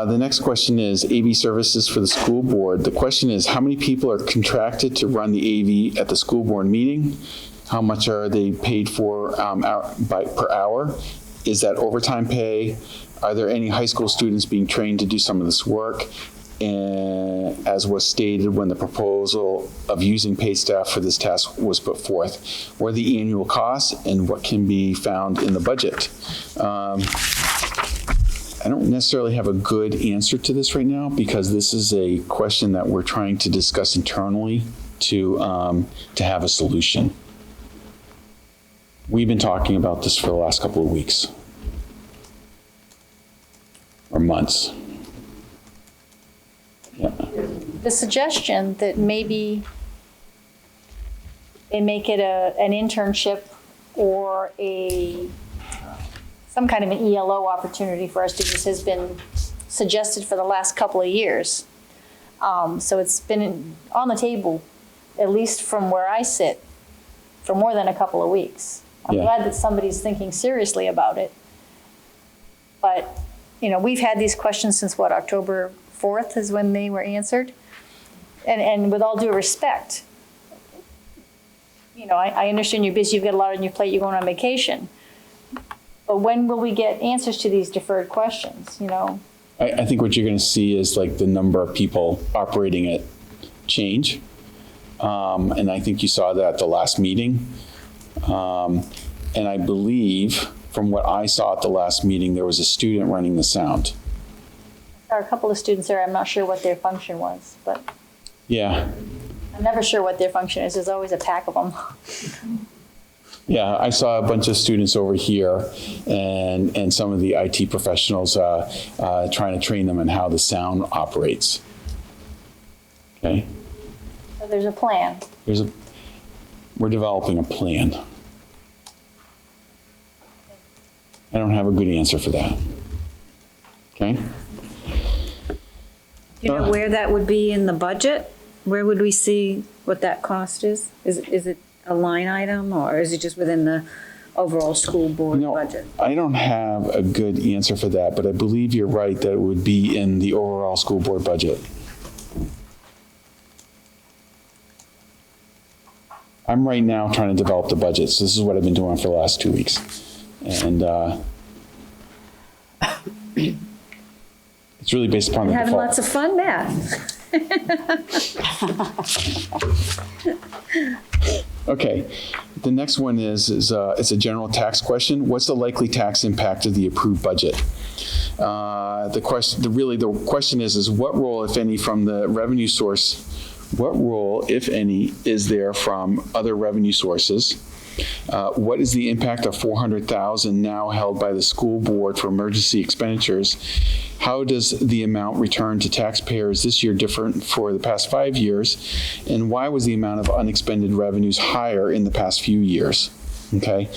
Speaker 2: The next question is AV services for the school board. The question is, how many people are contracted to run the AV at the school board meeting? How much are they paid for per hour? Is that overtime pay? Are there any high school students being trained to do some of this work? And as was stated when the proposal of using paid staff for this task was put forth, what are the annual costs and what can be found in the budget? I don't necessarily have a good answer to this right now because this is a question that we're trying to discuss internally to have a solution. We've been talking about this for the last couple of weeks or months. Yeah.
Speaker 5: The suggestion that maybe they make it an internship or some kind of an ELO opportunity for our students has been suggested for the last couple of years. So it's been on the table, at least from where I sit, for more than a couple of weeks. I'm glad that somebody's thinking seriously about it. But, we've had these questions since October 4th is when they were answered. And with all due respect, I understand you're busy, you've got a lot on your plate, you're going on vacation. But when will we get answers to these deferred questions,
Speaker 2: I think what you're going to see is like the number of people operating it change. And I think you saw that at the last meeting. And I believe from what I saw at the last meeting, there was a student running the sound.
Speaker 5: There are a couple of students there, I'm not sure what their function was, but
Speaker 2: Yeah.
Speaker 5: I'm never sure what their function is. There's always a pack of them.
Speaker 2: Yeah, I saw a bunch of students over here and some of the IT professionals trying to train them on how the sound operates. Okay?
Speaker 5: So there's a plan.
Speaker 2: We're developing a plan. I don't have a good answer for that. Okay?
Speaker 4: Do you know where that would be in the budget? Where would we see what that cost is? Is it a line item or is it just within the overall school board budget?
Speaker 2: I don't have a good answer for that, but I believe you're right that it would be in the overall school board budget. I'm right now trying to develop the budget, so this is what I've been doing for the last 2 weeks. And it's really based upon the
Speaker 4: Having
Speaker 2: default.
Speaker 4: lots of fun, Matt.
Speaker 2: Okay, the next one is it's a general tax question. What's the likely tax impact of the approved budget? The question is what role, if any, from the revenue source? What role, if any, is there from other revenue sources? What is the impact of $400,000 now held by the school board for emergency expenditures? How does the amount returned to taxpayers this year different for the past 5 years? And why was the amount of unexpended revenues higher in the past few years? Okay,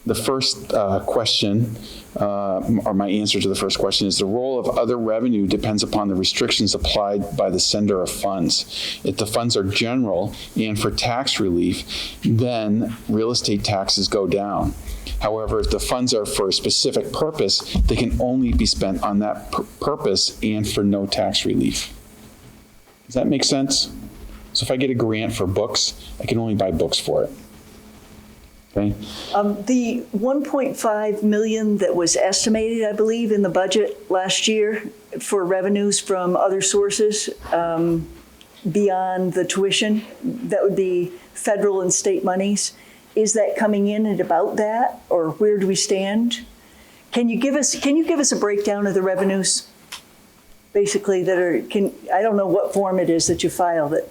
Speaker 2: the first question, or my answer to the first question, is the role of other revenue depends upon the restrictions applied by the sender of funds. If the funds are general and for tax relief, then real estate taxes go down. However, if the funds are for a specific purpose, they can only be spent on that purpose and for no tax relief. Does that make sense? So if I get a grant for books, I can only buy books for it. Okay.
Speaker 1: The 1.5 million that was estimated, I believe, in the budget last year for revenues from other sources beyond the tuition, that would be federal and state monies. Is that coming in at about that, or where do we stand? Can you give us a breakdown of the revenues? basically that are, I don't know what form it is that you filed it.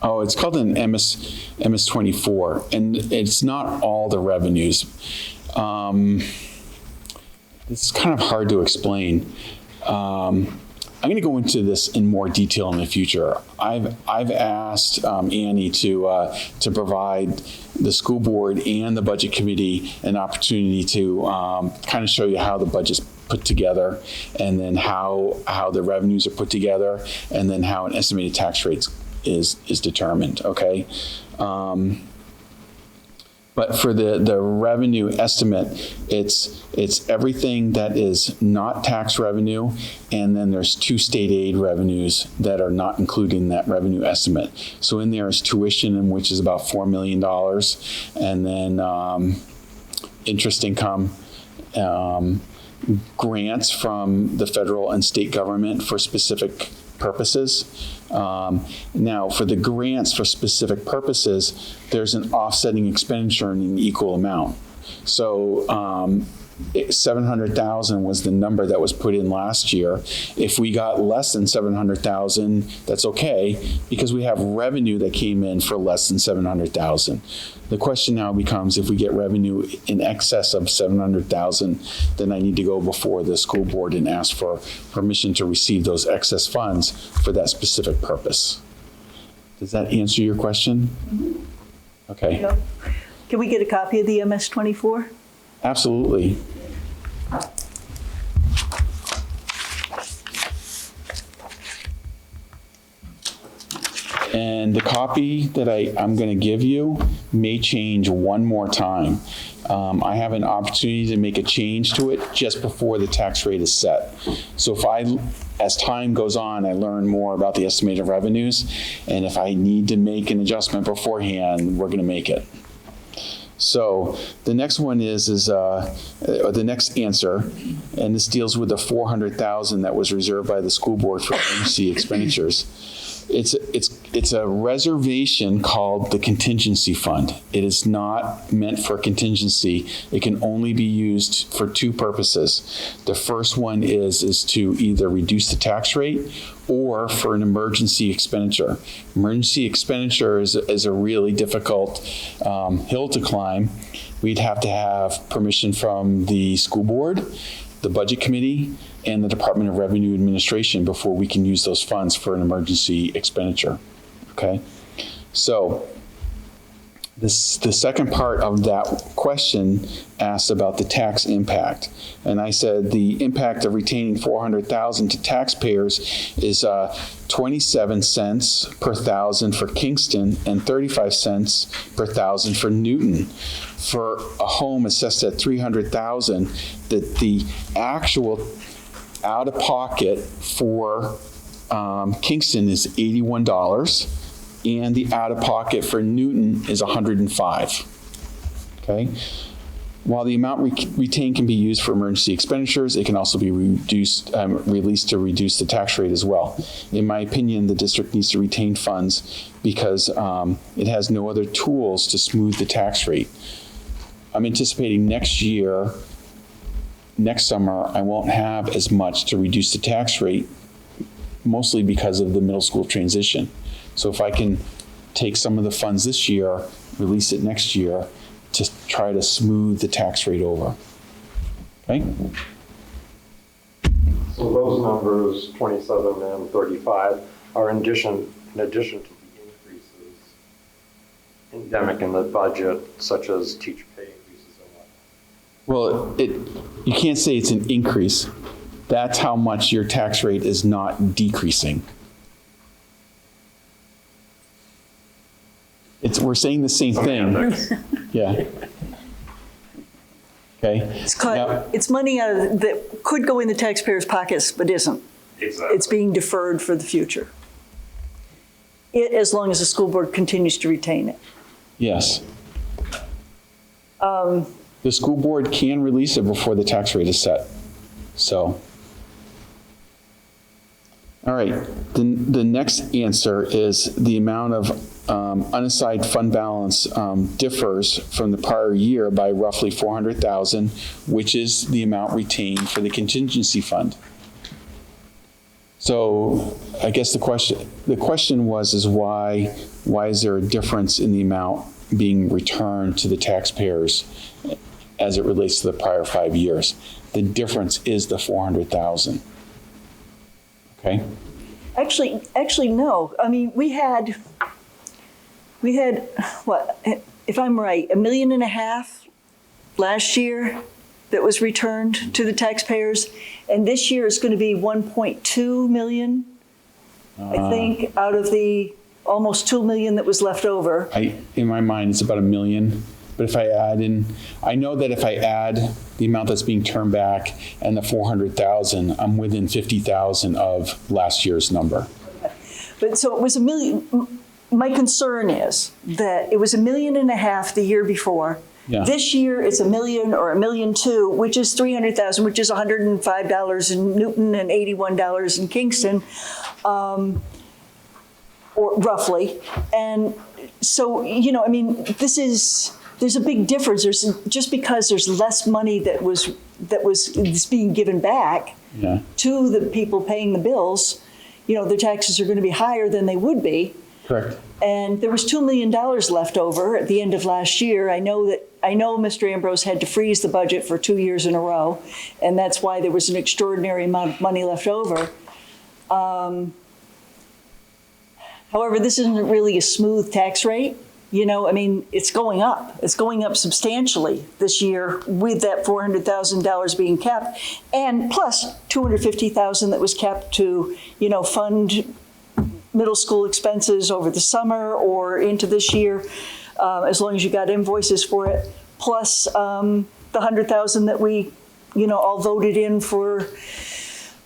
Speaker 2: Oh, it's called an MS-24, and it's not all the revenues. It's kind of hard to explain. I'm going to go into this in more detail in the future. I've asked Annie to provide the school board and the budget committee an opportunity to kind of show you how the budget's put together, and then how the revenues are put together, and then how an estimated tax rate is determined. Okay. But for the revenue estimate, it's everything that is not tax revenue, and then there's 2 state aid revenues that are not included in that revenue estimate. So in there is tuition, which is about $4 million, and then interest income, grants from the federal and state government for specific purposes. Now, for the grants for specific purposes, there's an offsetting expenditure in an equal amount. So 700,000 was the number that was put in last year. If we got less than 700,000, that's okay, because we have revenue that came in for less than 700,000. The question now becomes, if we get revenue in excess of 700,000, then I need to go before the school board and ask for permission to receive those excess funds for that specific purpose. Does that answer your question? Okay.
Speaker 1: No. Can we get a copy of the MS-24?
Speaker 2: Absolutely. And the copy that I'm going to give you may change one more time. I have an opportunity to make a change to it just before the tax rate is set. So as time goes on, I learn more about the estimated revenues, and if I need to make an adjustment beforehand, we're going to make it. So the next one is the next answer, and this deals with the 400,000 that was reserved by the school board for emergency expenditures. It's a reservation called the contingency fund. It is not meant for contingency. It can only be used for 2 purposes. The first one is to either reduce the tax rate or for an emergency expenditure. Emergency expenditure is a really difficult hill to climb. We'd have to have permission from the school board, the budget committee, and the Department of Revenue Administration before we can use those funds for an emergency expenditure. Okay? So the second part of that question asked about the tax impact. And I said the impact of retaining 400,000 to taxpayers is 27 cents per thousand for Kingston and 35 cents per thousand for Newton. For a home assessed at 300,000, that the actual out-of-pocket for Kingston is $81, and the out-of-pocket for Newton is $105. Okay. While the amount retained can be used for emergency expenditures, it can also be released to reduce the tax rate as well. In my opinion, the district needs to retain funds because it has no other tools to smooth the tax rate. I'm anticipating next summer, I won't have as much to reduce the tax rate, mostly because of the middle school transition. So if I can take some of the funds this year, release it next year, to try to smooth the tax rate over. Okay?
Speaker 8: So those numbers, 27 and 35, are in addition to the increases endemic in the budget, such as teacher pay increases and whatnot.
Speaker 2: Well, you can't say it's an increase. That's how much your tax rate is not decreasing. We're saying the same thing. Yeah. Okay.
Speaker 1: It's money that could go in the taxpayers' pockets, but isn't.
Speaker 8: Exactly.
Speaker 1: It's being deferred for the future. As long as the school board continues to retain it.
Speaker 2: Yes. The school board can release it before the tax rate is set. So. All right, the next answer is the amount of unassigned fund balance differs from the prior year by roughly 400,000, which is the amount retained for the contingency fund. So I guess the question was why is there a difference in the amount being returned to the taxpayers as it relates to the prior 5 years? The difference is the 400,000. Okay?
Speaker 1: Actually, no. I mean, we had, what, if I'm right, $1.5 million last year that was returned to the taxpayers, and this year is going to be 1.2 million, I think, out of the almost 2 million that was left over.
Speaker 2: In my mind, it's about $1 million. But if I add in, I know that if I add the amount that's being turned back and the 400,000, I'm within 50,000 of last year's number.
Speaker 1: But so it was $1 million. My concern is that it was $1.5 million the year before.
Speaker 2: Yeah.
Speaker 1: This year it's $1 million or $1.2 million, which is 300,000, which is $105 in Newton and $81 in Kingston, or roughly. And so, you know, I mean, there's a big difference. Just because there's less money that's being given back to the people paying the bills, you know, the taxes are going to be higher than they would be.
Speaker 2: Correct.
Speaker 1: And there was $2 million left over at the end of last year. I know Mr. Ambrose had to freeze the budget for 2 years in a row, and that's why there was an extraordinary amount of money left over. However, this isn't really a smooth tax rate. You know, I mean, it's going up. It's going up substantially this year with that $400,000 being capped, and plus $250,000 that was capped to, you know, fund middle school expenses over the summer or into this year, as long as you got invoices for it, plus the $100,000 that we, you know, all voted in for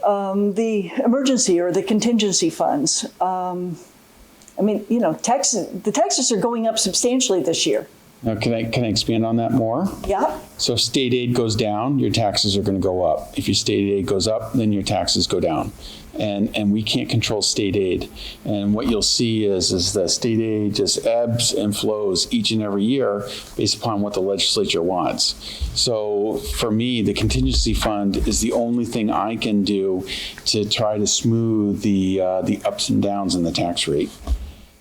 Speaker 1: the emergency or the contingency funds. I mean, you know, the taxes are going up substantially this year.
Speaker 2: Now, can I expand on that more?
Speaker 1: Yeah.
Speaker 2: So if state aid goes down, your taxes are going to go up. If your state aid goes up, then your taxes go down. And we can't control state aid. And what you'll see is that state aid just ebbs and flows each and every year based upon what the legislature wants. So for me, the contingency fund is the only thing I can do to try to smooth the ups and downs in the tax rate.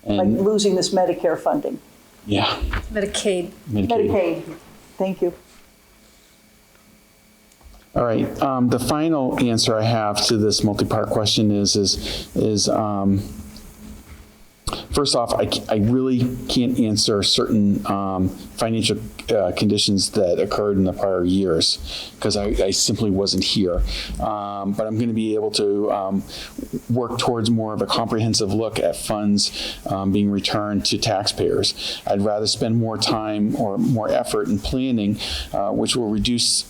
Speaker 2: And
Speaker 1: Like losing this Medicare funding.
Speaker 2: yeah.
Speaker 4: Medicaid.
Speaker 1: Medicaid. Thank you.
Speaker 2: All right. The final answer I have to this multi-part question is first off, I really can't answer certain financial conditions that occurred in the prior years because I simply wasn't here. But I'm going to be able to work towards more of a comprehensive look at funds being returned to taxpayers. I'd rather spend more time or more effort in planning, which will reduce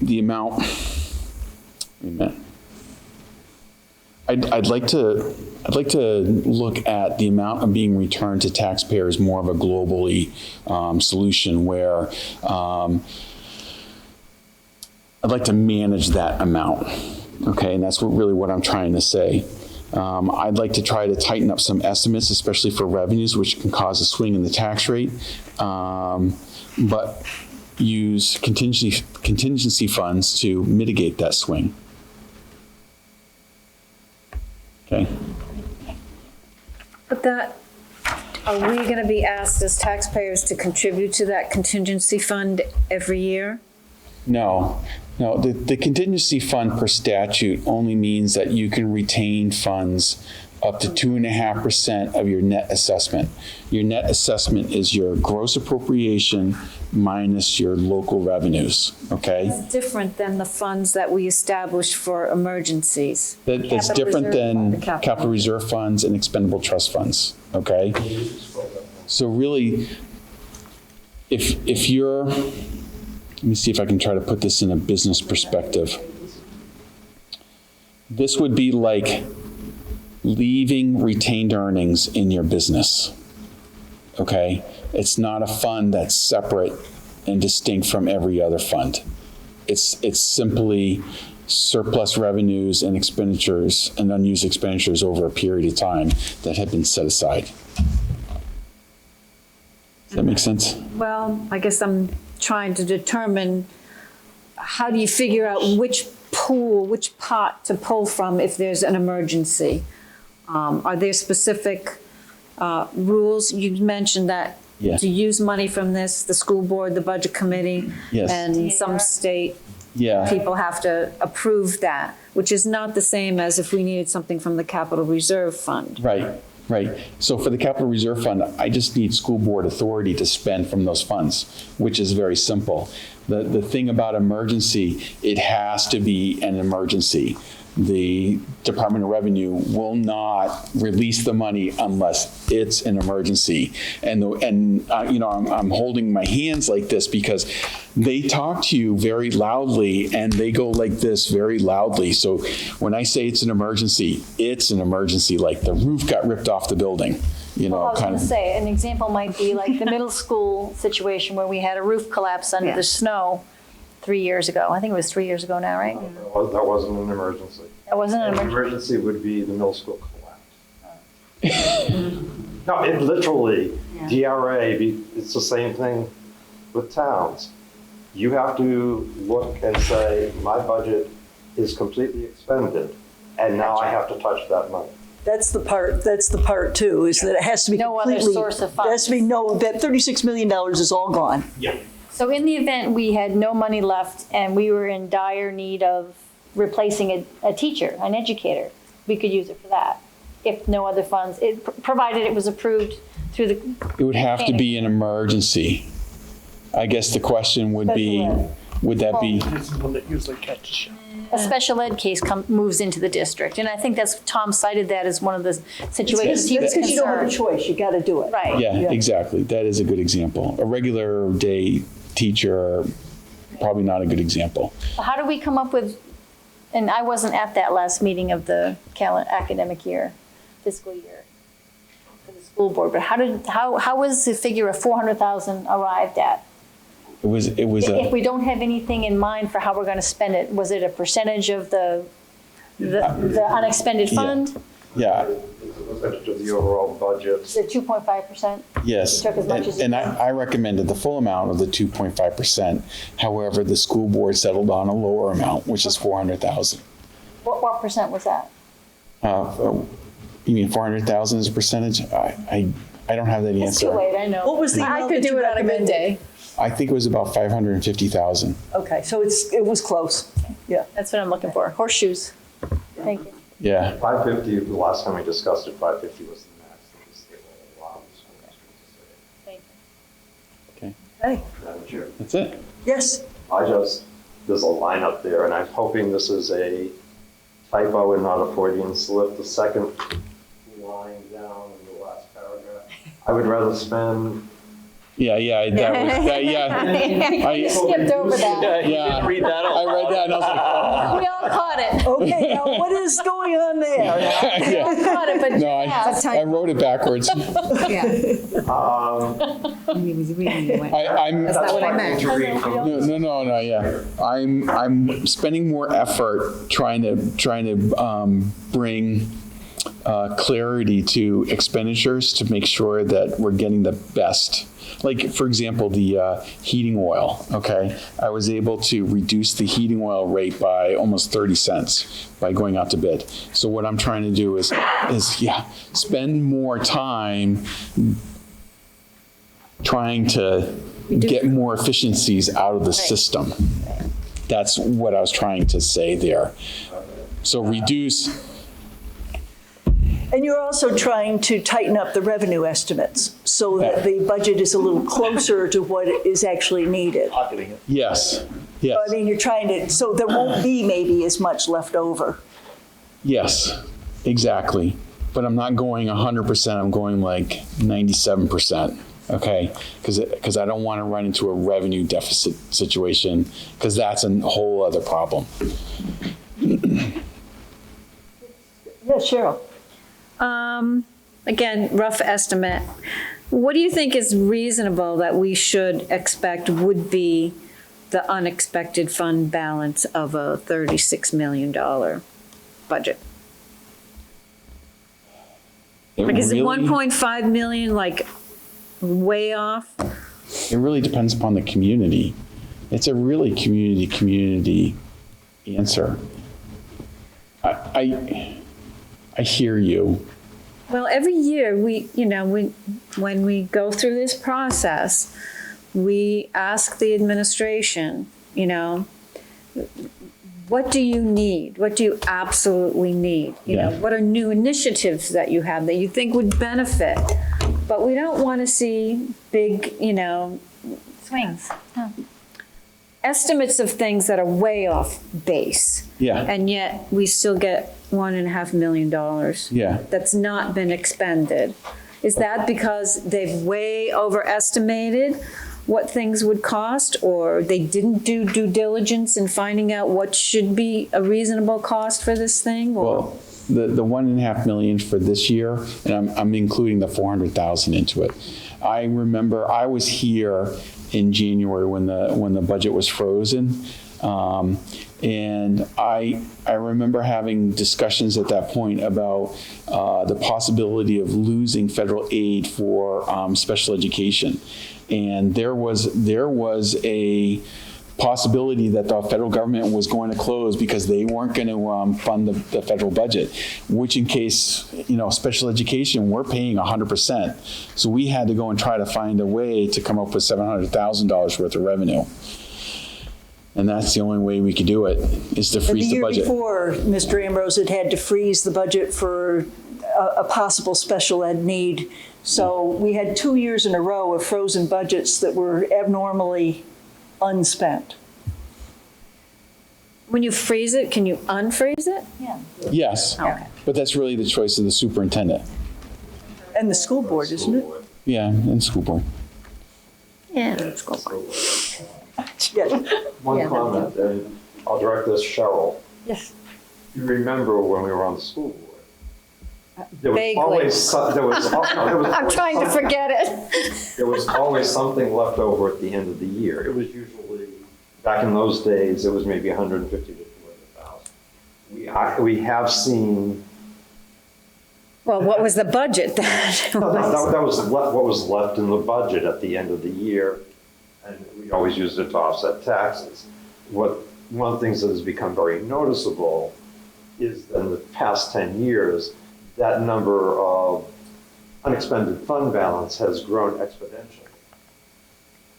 Speaker 2: the amount. Wait a minute. I'd like to look at the amount of being returned to taxpayers more of a globally solution where I'd like to manage that amount. Okay, and that's really what I'm trying to say. I'd like to try to tighten up some estimates, especially for revenues, which can cause a swing in the tax rate, but use contingency funds to mitigate that swing. Okay.
Speaker 4: But are we going to be asked as taxpayers to contribute to that contingency fund every year?
Speaker 2: No. The contingency fund per statute only means that you can retain funds up to 2.5% of your net assessment. Your net assessment is your gross appropriation minus your local revenues, okay?
Speaker 4: It's different than the funds that we established for emergencies.
Speaker 2: That's
Speaker 4: Capital
Speaker 2: different
Speaker 4: reserve
Speaker 2: than
Speaker 4: fund,
Speaker 2: capital reserve funds and expendable trust funds, okay? So really, if you're, let me see if I can try to put this in a business perspective. This would be like leaving retained earnings in your business, okay? It's not a fund that's separate and distinct from every other fund. It's simply surplus revenues and expenditures and unused expenditures over a period of time that have been set aside. Does that make sense?
Speaker 4: Well, I guess I'm trying to determine how do you figure out which pot to pull from if there's an emergency? Are there specific rules? You mentioned that
Speaker 2: Yeah.
Speaker 4: to use money from this, the school board, the budget committee,
Speaker 2: Yes.
Speaker 4: and some state
Speaker 2: Yeah.
Speaker 4: people have to approve that, which is not the same as if we needed something from the capital reserve fund.
Speaker 2: Right, right. So for the capital reserve fund, I just need school board authority to spend from those funds, which is very simple. The thing about emergency, it has to be an emergency. The Department of Revenue will not release the money unless it's an emergency. And I'm holding my hands like this because they talk to you very loudly and they go like this very loudly. So when I say it's an emergency, like the roof got ripped off the building,
Speaker 5: I was
Speaker 2: kind
Speaker 5: going to
Speaker 2: of.
Speaker 5: say, an example might be like the middle school situation where we had a roof collapse under the snow 3 years ago. I think it was 3 years ago now, right?
Speaker 8: That wasn't an emergency.
Speaker 5: That wasn't an
Speaker 8: An
Speaker 5: emergency.
Speaker 8: emergency would be the middle school collapse. No, it literally, DRA, it's the same thing with towns. You have to look and say, my budget is completely expended, and now I have to touch that money.
Speaker 9: That's the part too, is that it has to be
Speaker 5: No other
Speaker 9: completely.
Speaker 5: source of
Speaker 9: It has to be, that $36 million is all gone.
Speaker 8: Yeah.
Speaker 5: So in the event we had no money left and we were in dire need of replacing a teacher, an educator, we could use it for that. If no other funds, provided it was approved through the.
Speaker 2: It would have to be an emergency. I guess the question would be, would that be?
Speaker 3: It's the one that usually catches you.
Speaker 5: A special ed case moves into the district. And I think Tom cited that as one of the situations he was
Speaker 9: That's because you don't have a
Speaker 5: concerned.
Speaker 9: choice, you got to do it.
Speaker 5: Right.
Speaker 2: Yeah, exactly. That is a good example. A regular day teacher, probably not a good example.
Speaker 5: How do we come up with, and I wasn't at that last meeting of the academic year, fiscal year, for the school board, but how was the figure of 400,000 arrived at?
Speaker 2: It was
Speaker 5: If we don't have anything in mind for how we're going to spend it, was it a percentage of the unexpended fund?
Speaker 2: yeah,
Speaker 8: It's a percentage of the overall budget.
Speaker 5: The 2.5%?
Speaker 2: yes.
Speaker 5: You took as much as you
Speaker 2: And
Speaker 5: could.
Speaker 2: I recommended the full amount of the 2.5%. However, the school board settled on a lower amount, which is 400,000.
Speaker 5: What percent was that?
Speaker 2: You mean 400,000 is a percentage? I don't have that
Speaker 5: It's too
Speaker 2: answer.
Speaker 5: late, I know.
Speaker 9: What was the
Speaker 5: I
Speaker 9: amount
Speaker 5: could
Speaker 9: that
Speaker 5: do
Speaker 9: you
Speaker 5: it on a good
Speaker 9: recommended?
Speaker 5: day.
Speaker 2: I think it was about 550,000.
Speaker 9: Okay, so it was close, yeah.
Speaker 5: That's what I'm looking for. Horseshoes. Thank you.
Speaker 2: Yeah.
Speaker 8: 550, the last time we discussed it, 550 was the max that the state will allow the school district to say.
Speaker 5: Thank you.
Speaker 2: Okay.
Speaker 9: Hey,
Speaker 8: Madam Chair,
Speaker 2: That's it.
Speaker 9: yes,
Speaker 8: there's a line up there, and I'm hoping this is a typo and not a Freudian slip. The second line down in the last paragraph. I would rather spend.
Speaker 2: Yeah. I
Speaker 5: Skipped over that.
Speaker 2: Yeah.
Speaker 6: Read that out
Speaker 2: I read that and I was like, oh.
Speaker 5: We all caught it.
Speaker 9: okay, now what is going on there?
Speaker 5: We all caught it, but
Speaker 2: No, I wrote it backwards.
Speaker 4: Yeah, he was reading it.
Speaker 2: I'm.
Speaker 4: That's not what I meant.
Speaker 2: No, yeah. I'm spending more effort trying to bring clarity to expenditures to make sure that we're getting the best. Like, for example, the heating oil, okay? I was able to reduce the heating oil rate by almost 30 cents by going out to bid. So what I'm trying to do is spend more time trying to get more efficiencies out of the system. That's what I was trying to say there. So reduce.
Speaker 9: And you're also trying to tighten up the revenue estimates so that the budget is a little closer to what is actually needed.
Speaker 2: Yes.
Speaker 9: I mean, you're trying to, so there won't be maybe as much left over.
Speaker 2: Yes, exactly. But I'm not going 100%, I'm going like 97%, okay? Because I don't want to run into a revenue deficit situation, because that's a whole other problem.
Speaker 9: Yeah, Cheryl.
Speaker 4: Again, rough estimate. What do you think is reasonable that we should expect would be the unexpected fund balance of a $36 million budget? Like, is it 1.5 million, like, way off?
Speaker 2: It really depends upon the community. It's a really community answer. I hear you.
Speaker 4: Well, every year when we go through this process, we ask the administration, what do you need? What do you absolutely need? What are new initiatives that you have that you think would benefit? But we don't want to see big,
Speaker 5: Swings.
Speaker 4: estimates of things that are way off base.
Speaker 2: Yeah.
Speaker 4: And yet we still get $1.5 million.
Speaker 2: Yeah.
Speaker 4: That's not been expended. Is that because they've way overestimated what things would cost, or they didn't do due diligence in finding out what should be a reasonable cost for this thing? Or?
Speaker 2: Well, the 1.5 million for this year, and I'm including the 400,000 into it. I remember I was here in January when the budget was frozen. And I remember having discussions at that point about the possibility of losing federal aid for special education. And there was a possibility that the federal government was going to close because they weren't going to fund the federal budget, which in case, special education, we're paying 100%. So we had to go and try to find a way to come up with $700,000 worth of revenue. And that's the only way we could do it, is to freeze the budget.
Speaker 9: The year before, Mr. Ambrose had to freeze the budget for a possible special ed need. So we had 2 years in a row of frozen budgets that were abnormally unspent.
Speaker 4: When you freeze it, can you unfreeze it?
Speaker 9: Yeah.
Speaker 2: Yes,
Speaker 4: Okay.
Speaker 2: but that's really the choice of the superintendent.
Speaker 9: And the school board, isn't it?
Speaker 2: Yeah, and school board.
Speaker 4: Yeah, let's go.
Speaker 9: Yes.
Speaker 8: One comment, and I'll direct this to Cheryl.
Speaker 5: Yes.
Speaker 8: You remember when we were on the school board? There was
Speaker 4: Vaguely.
Speaker 8: always,
Speaker 5: I'm trying to forget it.
Speaker 8: There was always something left over at the end of the year. It was usually, back in those days, it was maybe 150 to 200,000. We have seen.
Speaker 4: Well, what was the budget then?
Speaker 8: That was what was left in the budget at the end of the year, and we always used it to offset taxes. One of the things that has become very noticeable is that in the past 10 years, that number of unexpended fund balance has grown exponentially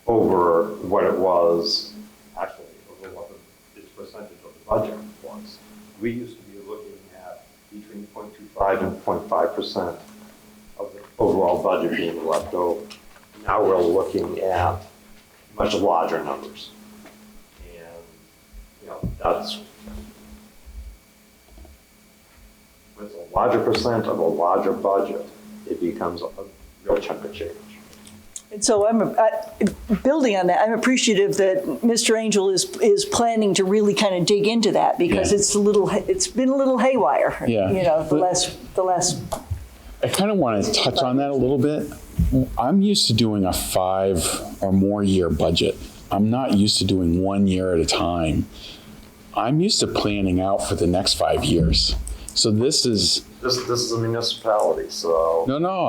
Speaker 8: over what it was, actually, over what its percentage of the budget was. We used to be looking at between 0.25 and 0.5% of the overall budget being left over. Now we're looking at much larger numbers. And, that's with a larger percent of a larger budget, it becomes a real chunk of change.
Speaker 9: And so building on that, I'm appreciative that Mr. Angel is planning to really kind of dig into that, because
Speaker 2: Yeah.
Speaker 9: it's been a little haywire.
Speaker 2: Yeah.
Speaker 9: The last.
Speaker 2: I kind of want to touch on that a little bit. I'm used to doing a 5 or more year budget. I'm not used to doing 1 year at a time. I'm used to planning out for the next 5 years. So this is
Speaker 8: a municipality, so.
Speaker 2: no.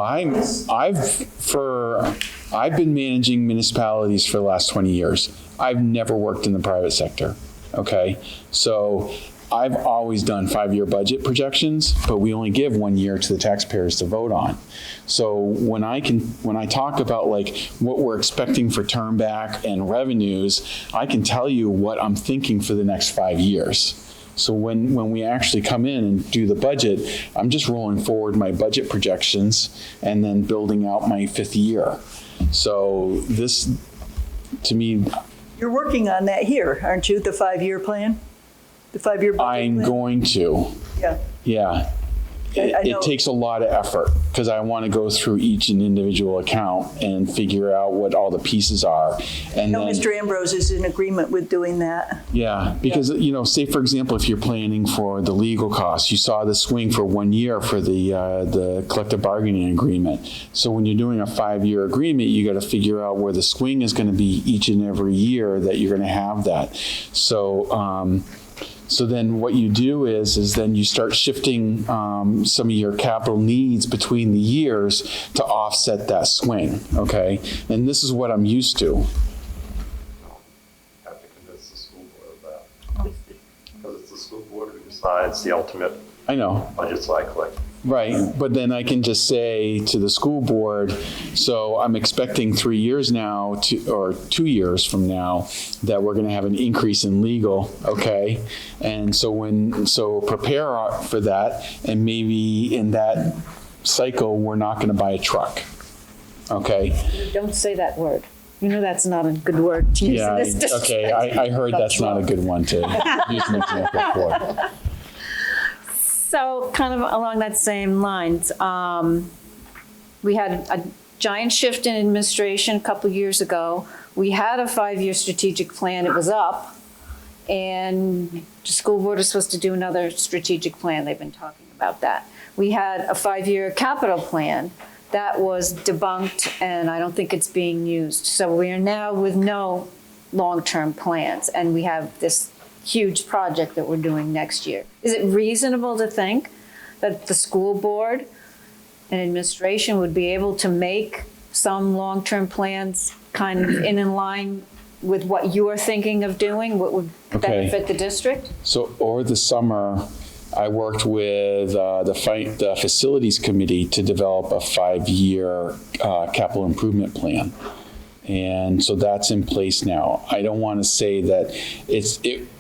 Speaker 2: I've been managing municipalities for the last 20 years. I've never worked in the private sector. Okay, so I've always done 5-year budget projections, but we only give 1 year to the taxpayers to vote on. So when I talk about like what we're expecting for turn back and revenues, I can tell you what I'm thinking for the next 5 years. So when we actually come in and do the budget, I'm just rolling forward my budget projections and then building out my 5th year. So this, to me,
Speaker 9: You're working on that here, aren't you? The 5-year plan? The 5-year budget plan?
Speaker 2: I'm going to.
Speaker 9: Yeah.
Speaker 2: Yeah.
Speaker 9: I know.
Speaker 2: It takes a lot of effort because I want to go through each and individual account and figure out what all the pieces are. And
Speaker 9: No,
Speaker 2: then,
Speaker 9: Mr. Ambrose is in agreement with doing that.
Speaker 2: yeah, because, say for example, if you're planning for the legal costs, you saw the swing for 1 year for the collective bargaining agreement. So when you're doing a 5-year agreement, you got to figure out where the swing is going to be each and every year that you're going to have that. So then what you do is then you start shifting some of your capital needs between the years to offset that swing, okay? And this is what I'm used to.
Speaker 8: the school board who decides the ultimate
Speaker 2: I know.
Speaker 8: budget cycle.
Speaker 2: Right, but then I can just say to the school board, so I'm expecting 3 years now, or 2 years from now, that we're gonna have an increase in legal, okay? And so prepare for that, and maybe in that cycle, we're not gonna buy a truck, okay?
Speaker 4: Don't say that word. You know that's not a good word to use in
Speaker 2: Yeah,
Speaker 4: this district.
Speaker 2: okay, I heard that's not a good one to use an example for.
Speaker 4: So kind of along that same lines, we had a giant shift in administration a couple years ago. We had a 5-year strategic plan, it was up, and the school board is supposed to do another strategic plan, they've been talking about that. We had a 5-year capital plan, that was debunked, and I don't think it's being used. So we are now with no long-term plans, and we have this huge project that we're doing next year. Is it reasonable to think that the school board and administration would be able to make some long-term plans kind of in line with what you are thinking of doing, what would
Speaker 2: Okay.
Speaker 4: benefit the district?
Speaker 2: So over the summer, I worked with the facilities committee to develop a 5-year capital improvement plan. And so that's in place now. I don't want to say that it's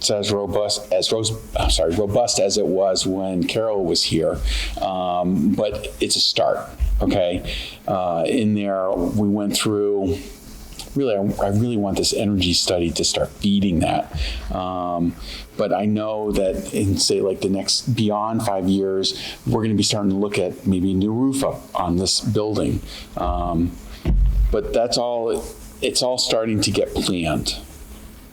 Speaker 2: as robust as it was when Carol was here, but it's a start. Okay, in there we went through. Really, I really want this energy study to start feeding that. But I know that in, say, like the next, beyond 5 years, we're going to be starting to look at maybe a new roof up on this building. But that's all, it's all starting to get planned,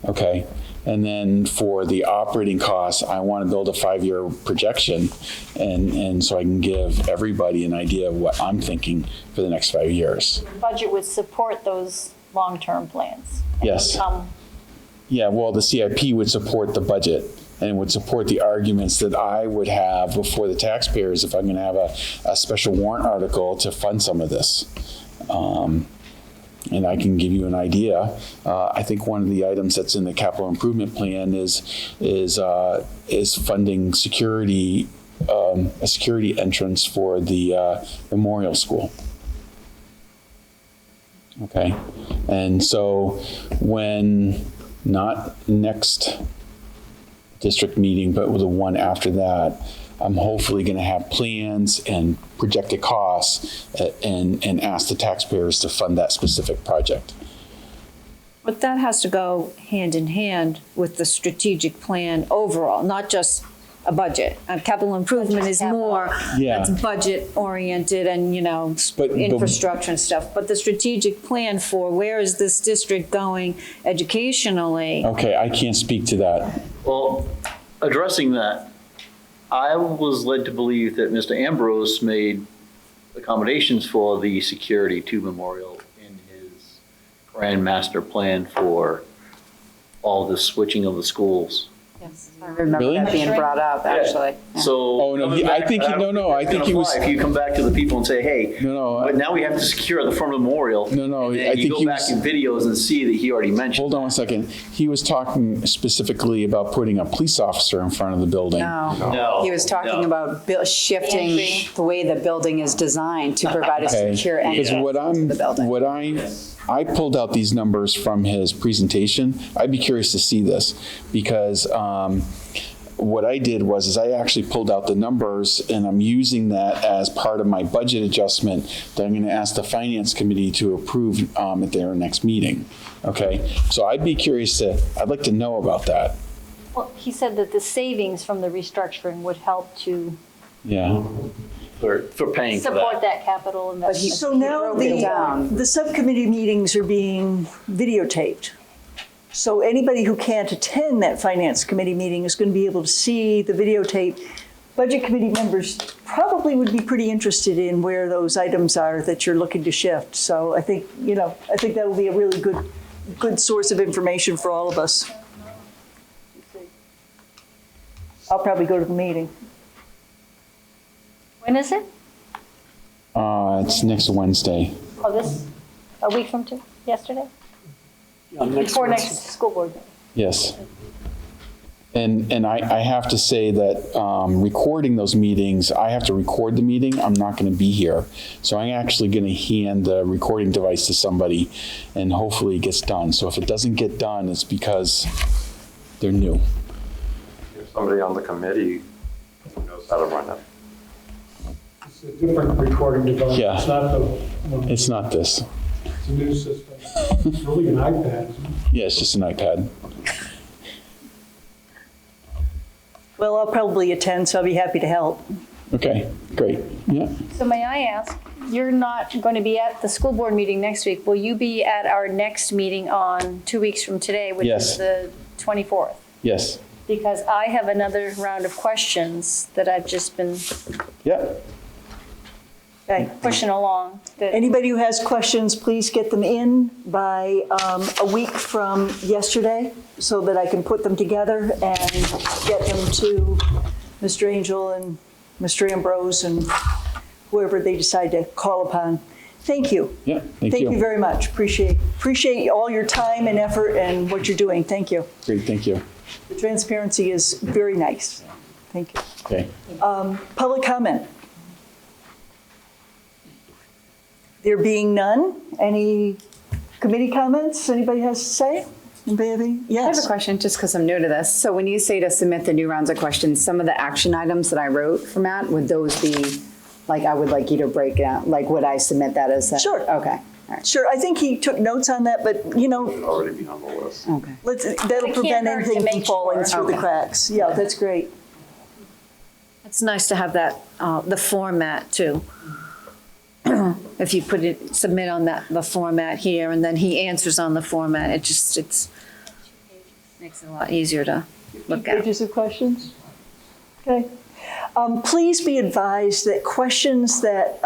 Speaker 2: okay? And then for the operating costs, I want to build a 5-year projection, and so I can give everybody an idea of what I'm thinking for the next 5 years.
Speaker 5: The budget would support those long-term plans.
Speaker 2: Yes. Yeah, well, the CIP would support the budget and would support the arguments that I would have before the taxpayers if I'm going to have a special warrant article to fund some of this. And I can give you an idea. I think one of the items that's in the capital improvement plan is funding security, a security entrance for the memorial school. Okay, and so when, not next district meeting, but with the one after that, I'm hopefully going to have plans and projected costs and ask the taxpayers to fund that specific project.
Speaker 4: But that has to go hand in hand with the strategic plan overall, not just a budget. Capital improvement is more,
Speaker 2: Yeah.
Speaker 4: that's budget oriented and,
Speaker 2: But-
Speaker 4: infrastructure and stuff. But the strategic plan for where is this district going educationally?
Speaker 2: Okay, I can't speak to that.
Speaker 6: Well, addressing that, I was led to believe that Mr. Ambrose made accommodations for the security to Memorial in his grand master plan for all the switching of the schools.
Speaker 7: Yes, I remember
Speaker 2: Really?
Speaker 7: that being brought up, actually.
Speaker 6: So.
Speaker 2: Oh, no, I think he was.
Speaker 6: If you come back to the people and say, hey,
Speaker 2: No,
Speaker 6: but now we have to secure the front of the memorial.
Speaker 2: No,
Speaker 6: and then
Speaker 2: I
Speaker 6: you
Speaker 2: think
Speaker 6: go
Speaker 2: he
Speaker 6: back
Speaker 2: was-
Speaker 6: in videos and see that he already mentioned.
Speaker 2: Hold on one second. He was talking specifically about putting a police officer in front of the building.
Speaker 6: No.
Speaker 7: He was talking
Speaker 6: no.
Speaker 7: about shifting the way the building is designed to provide a
Speaker 2: Okay,
Speaker 7: secure
Speaker 2: because
Speaker 7: entrance to the building.
Speaker 2: I pulled out these numbers from his presentation. I'd be curious to see this because what I did was I actually pulled out the numbers and I'm using that as part of my budget adjustment that I'm going to ask the finance committee to approve at their next meeting. Okay, so I'd like to know about that.
Speaker 5: Well, he said that the savings from the restructuring would help to
Speaker 2: Yeah.
Speaker 6: For paying for
Speaker 5: support
Speaker 6: that.
Speaker 5: that capital investment.
Speaker 9: So now
Speaker 7: broke it down.
Speaker 9: the subcommittee meetings are being videotaped. So anybody who can't attend that finance committee meeting is going to be able to see the videotape. Budget committee members probably would be pretty interested in where those items are that you're looking to shift. So I think, I think that will be a really good source of information for all of us. I'll probably go to the meeting.
Speaker 5: When is it?
Speaker 2: It's next Wednesday.
Speaker 5: Oh, a week from yesterday?
Speaker 3: Yeah, next
Speaker 5: Before
Speaker 3: Wednesday.
Speaker 5: next school board meeting.
Speaker 2: Yes. And I have to say that recording those meetings, I have to record the meeting. I'm not going to be here. So I'm actually going to hand the recording device to somebody, and hopefully it gets done. So if it doesn't get done, it's because they're new.
Speaker 8: If somebody on the committee who knows how to run it.
Speaker 10: It's a different recording device.
Speaker 2: Yeah.
Speaker 10: It's not the one.
Speaker 2: It's not this.
Speaker 10: It's a new system. It's really an iPad. Isn't it?
Speaker 2: Yeah, it's just an iPad.
Speaker 9: Well, I'll probably attend, so I'll be happy to help.
Speaker 2: Okay, great. Yeah.
Speaker 5: So may I ask, you're not going to be at the school board meeting next week. Will you be at our next meeting on 2 weeks from today, which
Speaker 2: Yes.
Speaker 5: is the 24th?
Speaker 2: Yes.
Speaker 5: Because I have another round of questions that I've just been
Speaker 2: Yeah.
Speaker 9: Okay.
Speaker 5: pushing along. that-
Speaker 9: Anybody who has questions, please get them in by a week from yesterday so that I can put them together and get them to Mr. Angel and Mr. Ambrose and whoever they decide to call upon. Thank you.
Speaker 2: Yeah. Thank
Speaker 9: Thank you
Speaker 2: you.
Speaker 9: very much. Appreciate all your time and effort and what you're doing. Thank you.
Speaker 2: Great. Thank you.
Speaker 9: The transparency is very nice. Thank you.
Speaker 2: Okay.
Speaker 9: Public comment? There being none, any committee comments anybody has to say? Anybody have any?
Speaker 7: I have
Speaker 9: Yes.
Speaker 7: a question, just because I'm new to this. So when you say to submit the new rounds of questions, some of the action items that I wrote for Matt, would those be, like, I would like you to break it out, like, would I submit that as?
Speaker 9: Sure.
Speaker 7: Okay, all right,
Speaker 9: Sure, I think he took notes on that, but, you know,
Speaker 8: Already be on the list.
Speaker 7: okay.
Speaker 9: that'll
Speaker 5: It can't
Speaker 9: prevent
Speaker 5: hurt to
Speaker 9: anything from
Speaker 5: make
Speaker 9: falling
Speaker 5: sure.
Speaker 9: through the
Speaker 7: Okay.
Speaker 9: cracks. Yeah, that's great.
Speaker 4: It's nice to have that, the format too. If you put it, submit on the format here, and then he answers on the format, it's makes it a lot easier to look at.
Speaker 9: Pages of questions? Okay. Please be advised that questions that,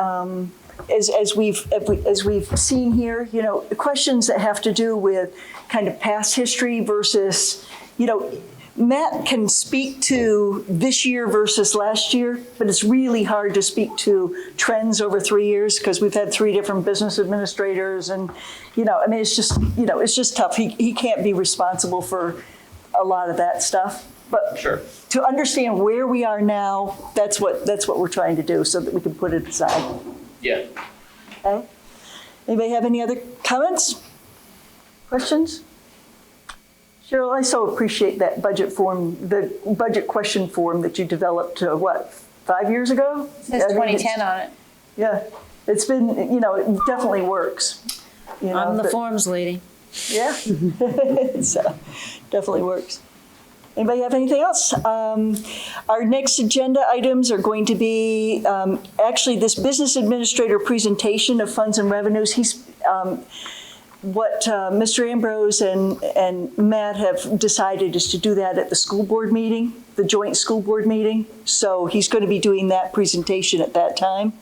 Speaker 9: as we've seen here, you know, questions that have to do with kind of past history versus, you know, Matt can speak to this year versus last year, but it's really hard to speak to trends over 3 years because we've had 3 different business administrators and, you know, I mean, it's just, you know, it's just tough. He can't be responsible for a lot of that stuff. But
Speaker 6: Sure.
Speaker 9: to understand where we are now, that's what we're trying to do so that we can put it aside.
Speaker 6: Yeah.
Speaker 9: Okay? Anybody have any other comments? Questions? Cheryl, I so appreciate that budget form, the budget question form that you developed, 5 years ago?
Speaker 5: It says 2010 on it.
Speaker 9: Yeah, it's been, you know, it definitely works. You know,
Speaker 4: I'm the
Speaker 9: but-
Speaker 4: forms lady.
Speaker 9: Yeah, so definitely works. Anybody have anything else? Our next agenda items are going to be actually this business administrator presentation of funds and revenues. What Mr. Ambrose and Matt have decided is to do that at the school board meeting, the joint school board meeting. So he's going to be doing that presentation at that time.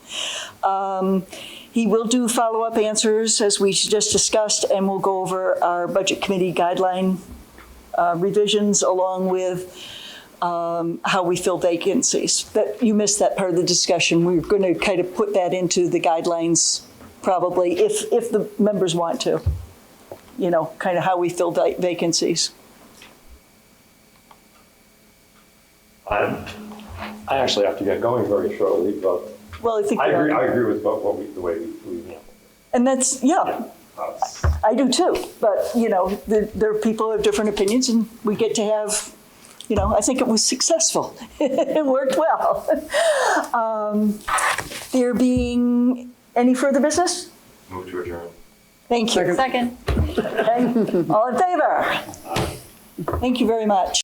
Speaker 9: He will do follow-up answers as we just discussed, and we'll go over our budget committee guideline revisions along with how we fill vacancies. That you missed that part of the discussion. We're going to kind of put that into the guidelines probably if the members want to, you know, kind of how we fill vacancies.
Speaker 8: I actually have to get going very shortly, but
Speaker 9: Well, I think
Speaker 8: I
Speaker 9: we
Speaker 8: agree.
Speaker 9: are.
Speaker 8: I agree with the way we handled it.
Speaker 9: And that's, yeah,
Speaker 8: That's-
Speaker 9: I do too. But, you know, there are people who have different opinions and we get to have, you know, I think it was successful. It worked well. There being any further business?
Speaker 8: Move to adjourn.
Speaker 9: Thank you.
Speaker 5: Second.
Speaker 9: Okay. All in favor? Thank you very much.